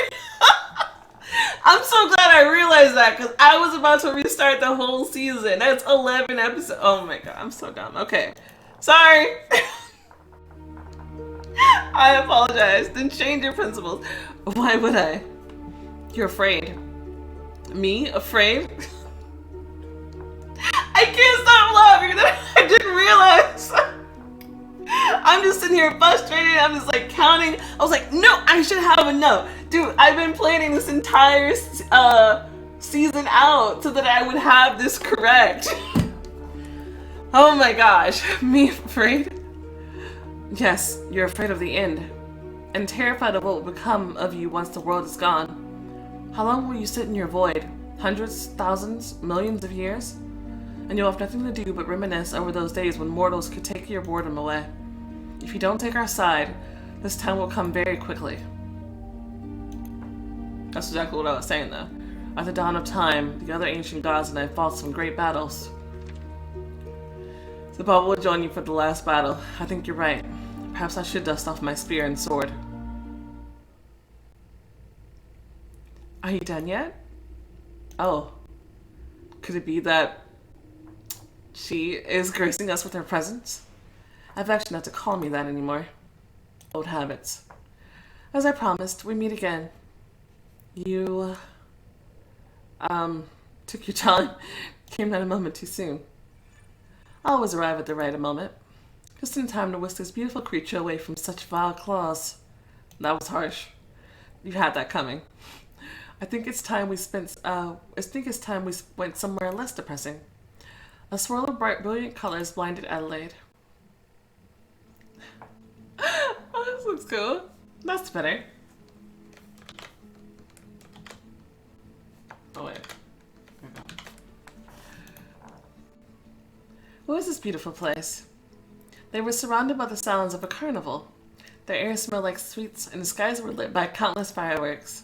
I'm so glad I realized that, because I was about to restart the whole season. That's 11 episodes. Oh my god, I'm so dumb. Okay. Sorry. I apologize. Then change your principles. Why would I? You're afraid. Me? Afraid? I can't stop laughing. I didn't realize. I'm just sitting here frustrated. I'm just like counting. I was like, no, I should have enough. Dude, I've been planning this entire season out so that I would have this correct. Oh my gosh. Me afraid? Yes, you're afraid of the end. And terrified of what will become of you once the world is gone. How long will you sit in your void? Hundreds, thousands, millions of years? And you'll have nothing to do but reminisce over those days when mortals could take your boredom away. If you don't take our side, this time will come very quickly. That's exactly what I was saying, though. At the dawn of time, the other ancient gods and I fought some great battles. The bubble will join you for the last battle. I think you're right. Perhaps I should dust off my spear and sword. Are you done yet? Oh. Could it be that she is gracing us with her presence? I've actually not to call me that anymore. Old habits. As I promised, we meet again. You, took your time. Came down a moment too soon. I always arrive at the right moment, just in time to whisk this beautiful creature away from such vile claws. That was harsh. You had that coming. I think it's time we went somewhere less depressing. A swirl of bright, brilliant colors blinded Adelaide. Oh, this looks cool. That's better. Oh wait. What was this beautiful place? They were surrounded by the sounds of a carnival. The air smelled like sweets, and the skies were lit by countless fireworks.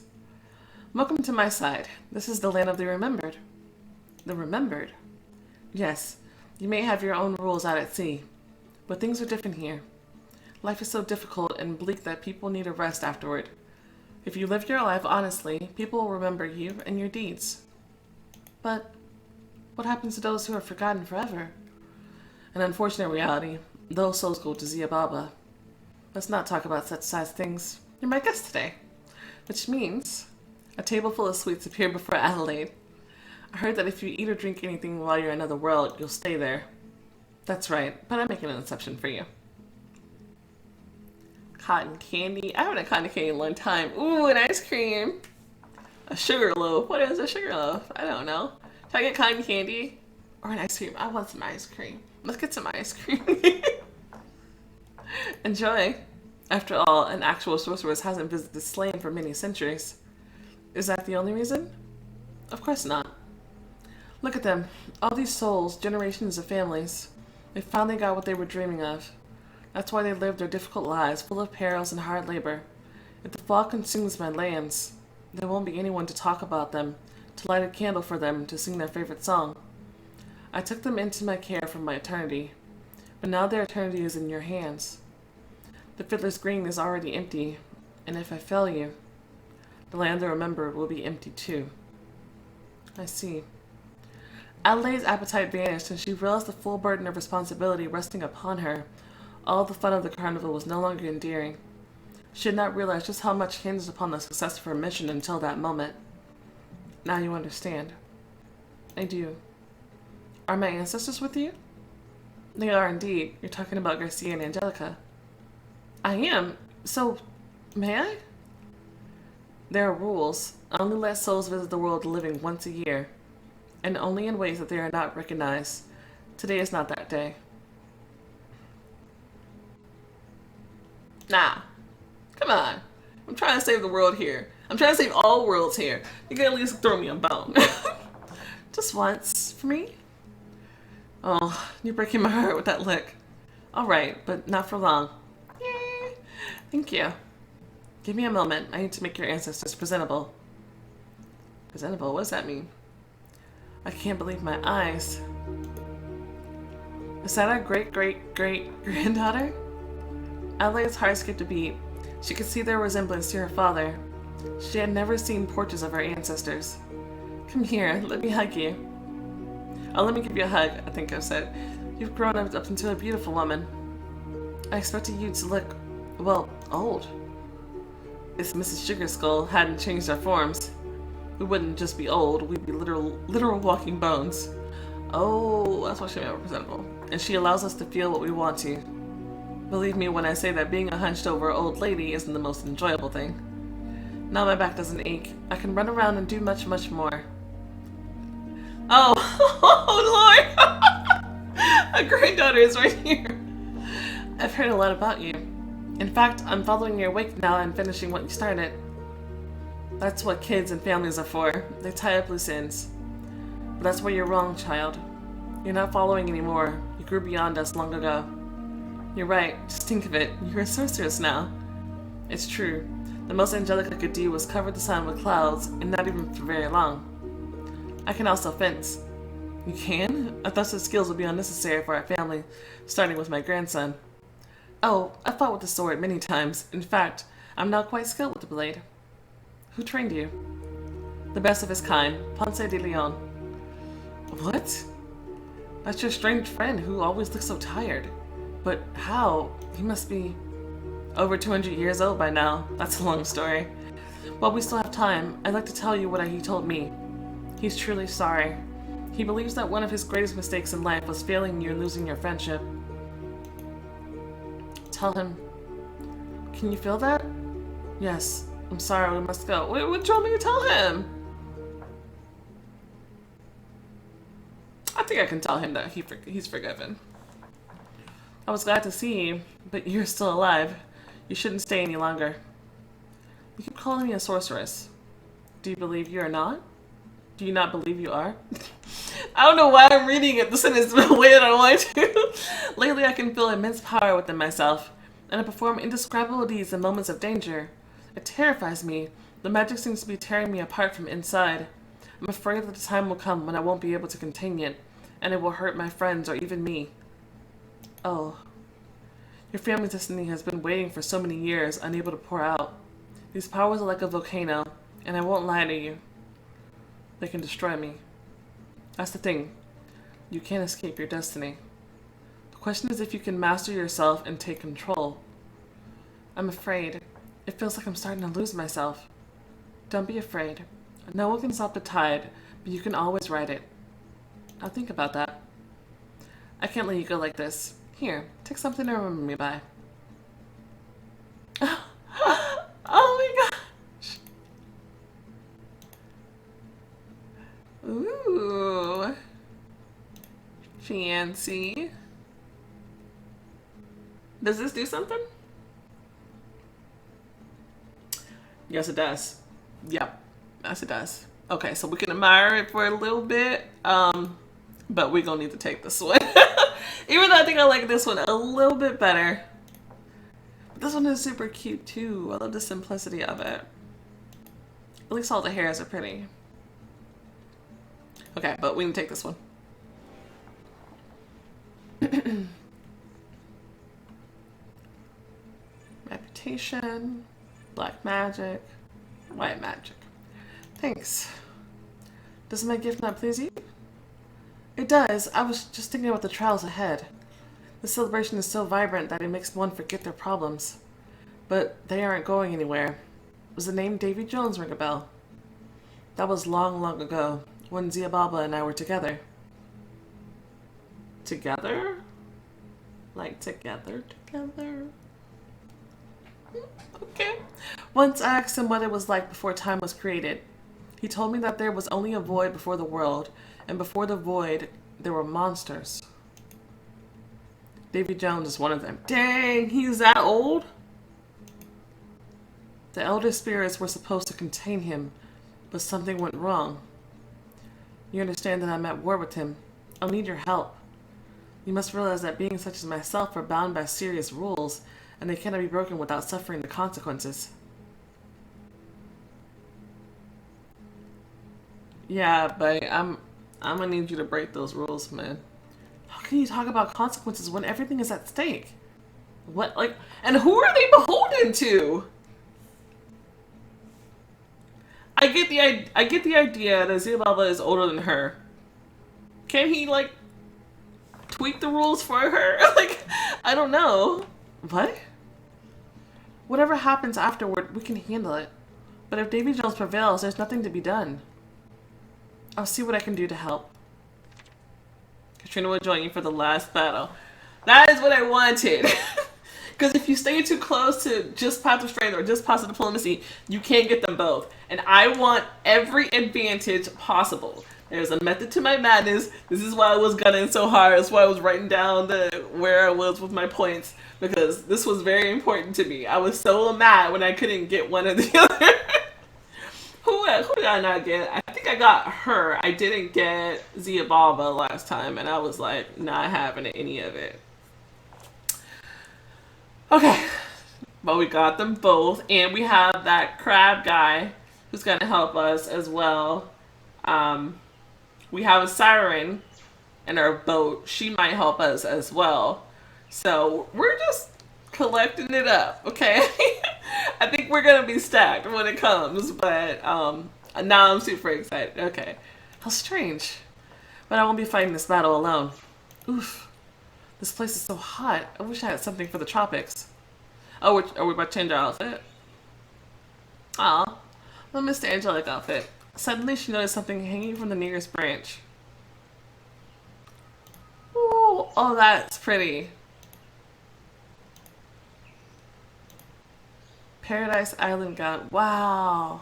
Welcome to my side. This is the land of the remembered. The remembered? Yes, you may have your own rules out at sea, but things are different here. Life is so difficult and bleak that people need a rest afterward. If you live your life honestly, people will remember you and your deeds. But what happens to those who are forgotten forever? An unfortunate reality. Those souls go to Zia Baba. Let's not talk about such sad things. You're my guest today. Which means a table full of sweets appeared before Adelaide. I heard that if you eat or drink anything while you're in another world, you'll stay there. That's right, but I'm making an exception for you. Cotton candy. I haven't had cotton candy in a long time. Ooh, an ice cream. A sugar loaf. What is a sugar loaf? I don't know. Should I get cotton candy? Or an ice cream? I want some ice cream. Let's get some ice cream. Enjoy. After all, an actual sorceress hasn't visited Slain for many centuries. Is that the only reason? Of course not. Look at them. All these souls, generations of families. They finally got what they were dreaming of. That's why they lived their difficult lives, full of perils and hard labor. If the fog consumes my lands, there won't be anyone to talk about them, to light a candle for them, to sing their favorite song. I took them into my care for my eternity, but now their eternity is in your hands. The Fiddler's Green is already empty, and if I fail you, the land they remembered will be empty too. I see. Adelaide's appetite vanished, and she realized the full burden of responsibility resting upon her. All the fun of the carnival was no longer endearing. She had not realized just how much hinged upon the success of her mission until that moment. Now you understand. I do. Are my ancestors with you? They are indeed. You're talking about Garcia and Angelica. I am. So, may I? There are rules. I only let souls visit the world living once a year, and only in ways that they are not recognized. Today is not that day. Nah. Come on. I'm trying to save the world here. I'm trying to save all worlds here. You can at least throw me a bone. Just once. For me? Oh, you're breaking my heart with that look. Alright, but not for long. Yay. Thank you. Give me a moment. I need to make your ancestors presentable. Presentable? What does that mean? I can't believe my eyes. Is that our great-great-great-granddaughter? Adelaide's heart skipped a beat. She could see their resemblance to her father. She had never seen portraits of her ancestors. Come here, let me hug you. Oh, let me give you a hug, I think I said. You've grown up into a beautiful woman. I expected you to look, well, old. If Mrs. Sugarskull hadn't changed our forms, we wouldn't just be old, we'd be literal walking bones. Oh, that's why she made presentable. And she allows us to feel what we want to. Believe me when I say that being a hunched over old lady isn't the most enjoyable thing. Now my back doesn't ache. I can run around and do much, much more. Oh, oh Lord! A granddaughter is right here. I've heard a lot about you. In fact, I'm following your wake now and finishing what you started. That's what kids and families are for. They tie up loose ends. But that's where you're wrong, child. You're not following anymore. You grew beyond us long ago. You're right. Just think of it. You're a sorceress now. It's true. The most Angelica could do was cover the sun with clouds, and not even for very long. I can also fence. You can? I thought such skills would be unnecessary for our family, starting with my grandson. Oh, I fought with the sword many times. In fact, I'm now quite skilled with the blade. Who trained you? The best of his kind, Ponce de Leon. What? That's your strange friend who always looks so tired. But how? He must be over 200 years old by now. That's a long story. While we still have time, I'd like to tell you what he told me. He's truly sorry. He believes that one of his greatest mistakes in life was failing you and losing your friendship. Tell him. Can you feel that? Yes. I'm sorry, we must go. Wait, what do you want me to tell him? I think I can tell him that he's forgiven. I was glad to see you, but you're still alive. You shouldn't stay any longer. You keep calling me a sorceress. Do you believe you are not? Do you not believe you are? I don't know why I'm reading it the sentence the way that I want to. Lately, I can feel immense power within myself, and I perform indescribable deeds in moments of danger. It terrifies me. The magic seems to be tearing me apart from inside. I'm afraid that the time will come when I won't be able to contain it, and it will hurt my friends or even me. Oh. Your family's destiny has been waiting for so many years, unable to pour out. These powers are like a volcano, and I won't lie to you. They can destroy me. That's the thing. You can't escape your destiny. The question is if you can master yourself and take control. I'm afraid. It feels like I'm starting to lose myself. Don't be afraid. No one can stop the tide, but you can always ride it. I'll think about that. I can't let you go like this. Here, take something to remember me by. Oh my gosh. Ooh. Fancy. Does this do something? Yes, it does. Yep. Yes, it does. Okay, so we can admire it for a little bit, but we're gonna need to take this one. Even though I think I like this one a little bit better. But this one is super cute too. I love the simplicity of it. At least all the hairs are pretty. Okay, but we can take this one. Reputation, black magic, white magic. Thanks. Does my gift not please you? It does. I was just thinking about the trials ahead. The celebration is so vibrant that it makes one forget their problems. But they aren't going anywhere. Does the name Davy Jones ring a bell? That was long, long ago, when Zia Baba and I were together. Together? Like together? Okay. Once I asked him what it was like before time was created. He told me that there was only a void before the world, and before the void, there were monsters. Davy Jones is one of them. Dang, he's that old? The elder spirits were supposed to contain him, but something went wrong. You understand that I'm at war with him. I'll need your help. You must realize that beings such as myself are bound by serious rules, and they cannot be broken without suffering the consequences. Yeah, but I'm gonna need you to break those rules, man. How can you talk about consequences when everything is at stake? What, like, and who are they beholden to? I get the idea that Zia Baba is older than her. Can he, like, tweak the rules for her? Like, I don't know. What? Whatever happens afterward, we can handle it. But if Davy Jones prevails, there's nothing to be done. I'll see what I can do to help. Katrina will join you for the last battle. That is what I wanted. Because if you stay too close to just passive strength or just passive diplomacy, you can't get them both. And I want every advantage possible. There's a method to my madness. This is why I was gunning so hard. That's why I was writing down where I was with my points. Because this was very important to me. I was so mad when I couldn't get one or the other. Who did I not get? I think I got her. I didn't get Zia Baba last time, and I was like, not having any of it. Okay. But we got them both, and we have that crab guy who's going to help us as well. We have a siren in our boat. She might help us as well. So we're just collecting it up, okay? I think we're gonna be stacked when it comes, but now I'm super excited. Okay, how strange. But I won't be fighting this battle alone. Oof, this place is so hot. I wish I had something for the tropics. Oh, are we about to change our outfit? Aw, I missed the angelic outfit. Suddenly she noticed something hanging from the nearest branch. Oh, that's pretty. Paradise Island gown. Wow.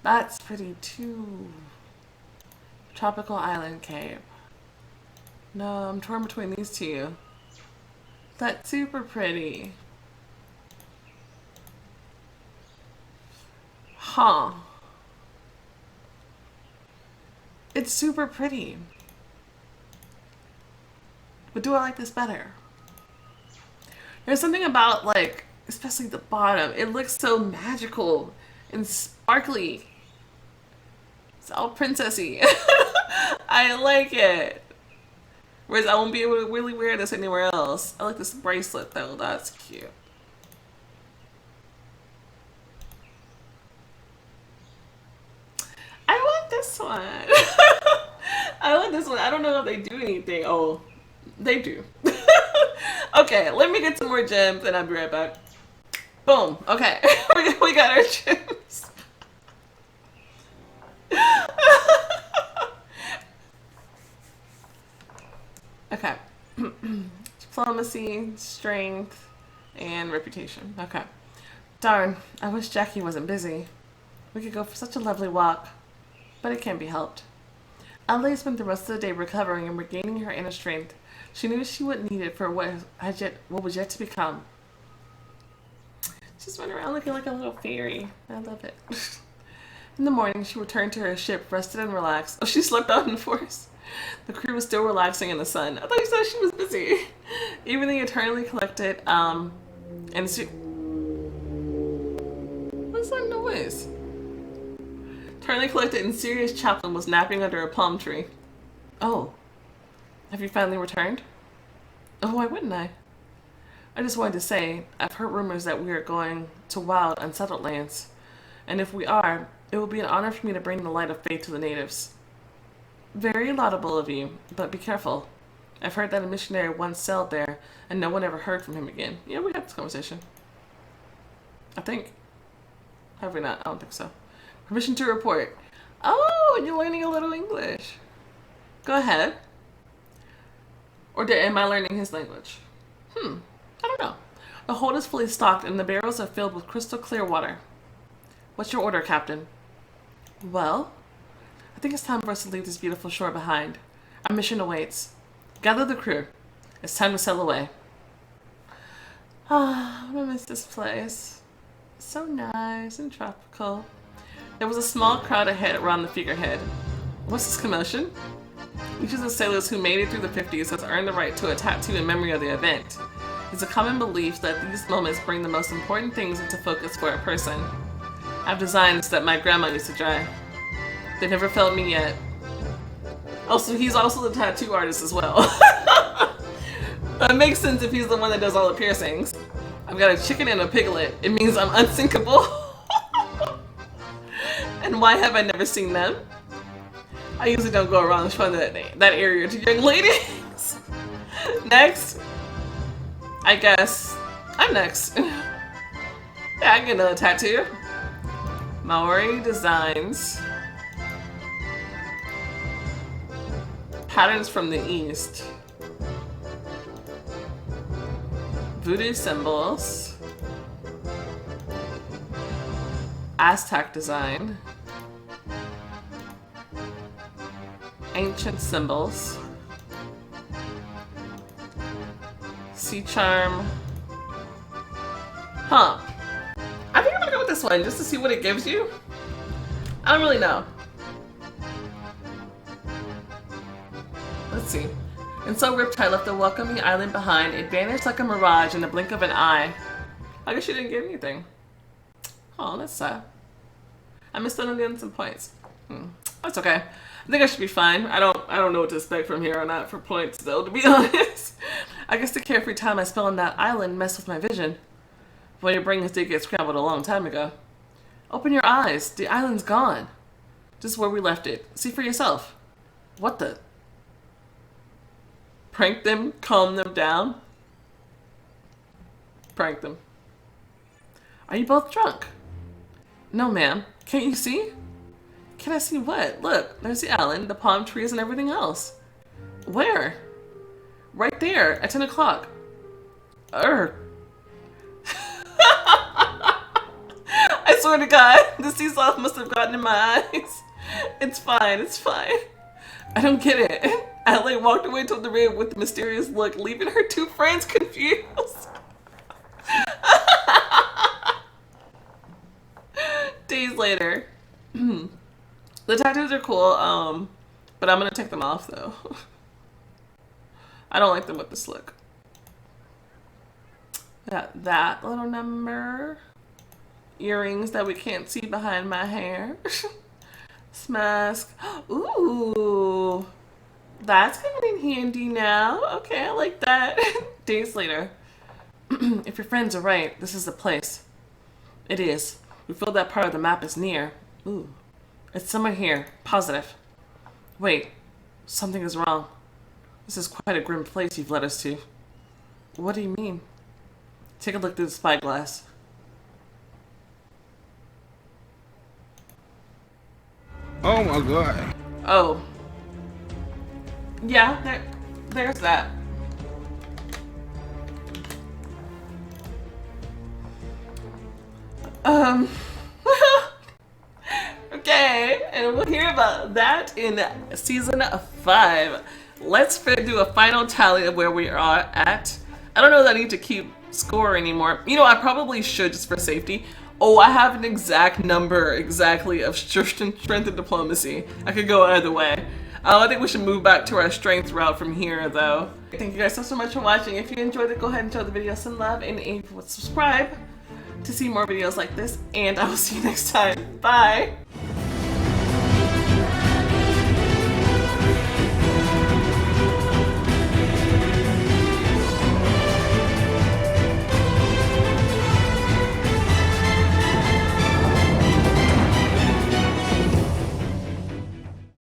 That's pretty too. Tropical Island Cape. No, I'm torn between these two. That's super pretty. Huh. It's super pretty. But do I like this better? There's something about, like, especially the bottom. It looks so magical and sparkly. It's all princessy. I like it. Whereas I won't be able to really wear this anywhere else. I like this bracelet though. That's cute. I want this one. I want this one. I don't know if they do anything. Oh, they do. Okay, let me get some more gems and I'll be right back. Boom. Okay, we got our gems. Okay. Diplomacy, strength, and reputation. Okay. Darn, I wish Jackie wasn't busy. We could go for such a lovely walk, but it can't be helped. Adelaide spent the rest of the day recovering and regaining her inner strength. She knew she wouldn't need it for what was yet to become. She's running around looking like a little fairy. I love it. In the morning, she returned to her ship, rested and relaxed. Oh, she slept out in the forest. The crew was still relaxing in the sun. I thought you said she was busy. Even the eternally collected, what's that noise? Eternally collected and serious chaplain was napping under a palm tree. Oh. Have you finally returned? Oh, why wouldn't I? I just wanted to say, I've heard rumors that we are going to wild, unsettled lands. And if we are, it will be an honor for me to bring the light of faith to the natives. Very laudable of you, but be careful. I've heard that a missionary once sailed there, and no one ever heard from him again. Yeah, we had this conversation. I think. Have we not? I don't think so. Permission to report. Oh, you're learning a little English. Go ahead. Or am I learning his language? I don't know. The hold is fully stocked, and the barrels are filled with crystal clear water. What's your order, Captain? Well, I think it's time for us to leave this beautiful shore behind. Our mission awaits. Gather the crew. It's time to sail away. Ah, I'm gonna miss this place. So nice and tropical. There was a small crowd ahead around the figurehead. What's this commotion? Each of the sailors who made it through the 50s has earned the right to a tattoo in memory of the event. It's a common belief that these moments bring the most important things into focus for a person. I have designs that my grandma used to draw. They never failed me yet. Also, he's also the tattoo artist as well. That makes sense if he's the one that does all the piercings. I've got a chicken and a piglet. It means I'm unsinkable. And why have I never seen them? I usually don't go around showing that area to young ladies. Next. I guess I'm next. Yeah, I get another tattoo. Maori designs. Patterns from the East. Voodoo symbols. Aztec design. Ancient symbols. Sea charm. Huh. I think I'm gonna go with this one just to see what it gives you. I don't really know. Let's see. And so Riptide left the welcoming island behind. It vanished like a mirage in the blink of an eye. I guess she didn't get anything. Oh, that's sad. I missed out on getting some points. That's okay. I think I should be fine. I don't know what to expect from here on out for points though, to be honest. I guess the carefree time I spent on that island messed with my vision. Well, your brains did get scrambled a long time ago. Open your eyes. The island's gone. This is where we left it. See for yourself. What the? Prank them? Calm them down? Prank them. Are you both drunk? No, ma'am. Can't you see? Can I see what? Look, there's the island, the palm trees, and everything else. Where? Right there at 10 o'clock. I swear to God, the sea salt must have gotten in my eyes. It's fine, it's fine. I don't get it. I like walked away to the room with the mysterious look, leaving her two friends confused. Days later. The tattoos are cool, but I'm gonna take them off though. I don't like them with this look. Got that little number. Earrings that we can't see behind my hair. This mask. Ooh. That's coming in handy now. Okay, I like that. Days later. If your friends are right, this is the place. It is. We feel that part of the map is near. Ooh. It's somewhere here. Positive. Wait. Something is wrong. This is quite a grim place you've led us to. What do you mean? Take a look through the spyglass. Oh my God. Oh. Yeah, there's that. Okay, and we'll hear about that in season 5. Let's do a final tally of where we are at. I don't know that I need to keep score anymore. You know, I probably should just for safety. Oh, I have an exact number exactly of strength and diplomacy. I could go either way. I think we should move back to our strength route from here, though. Thank you guys so much for watching. If you enjoyed it, go ahead and show the video some love, and if you would subscribe to see more videos like this, and I will see you next time. Bye!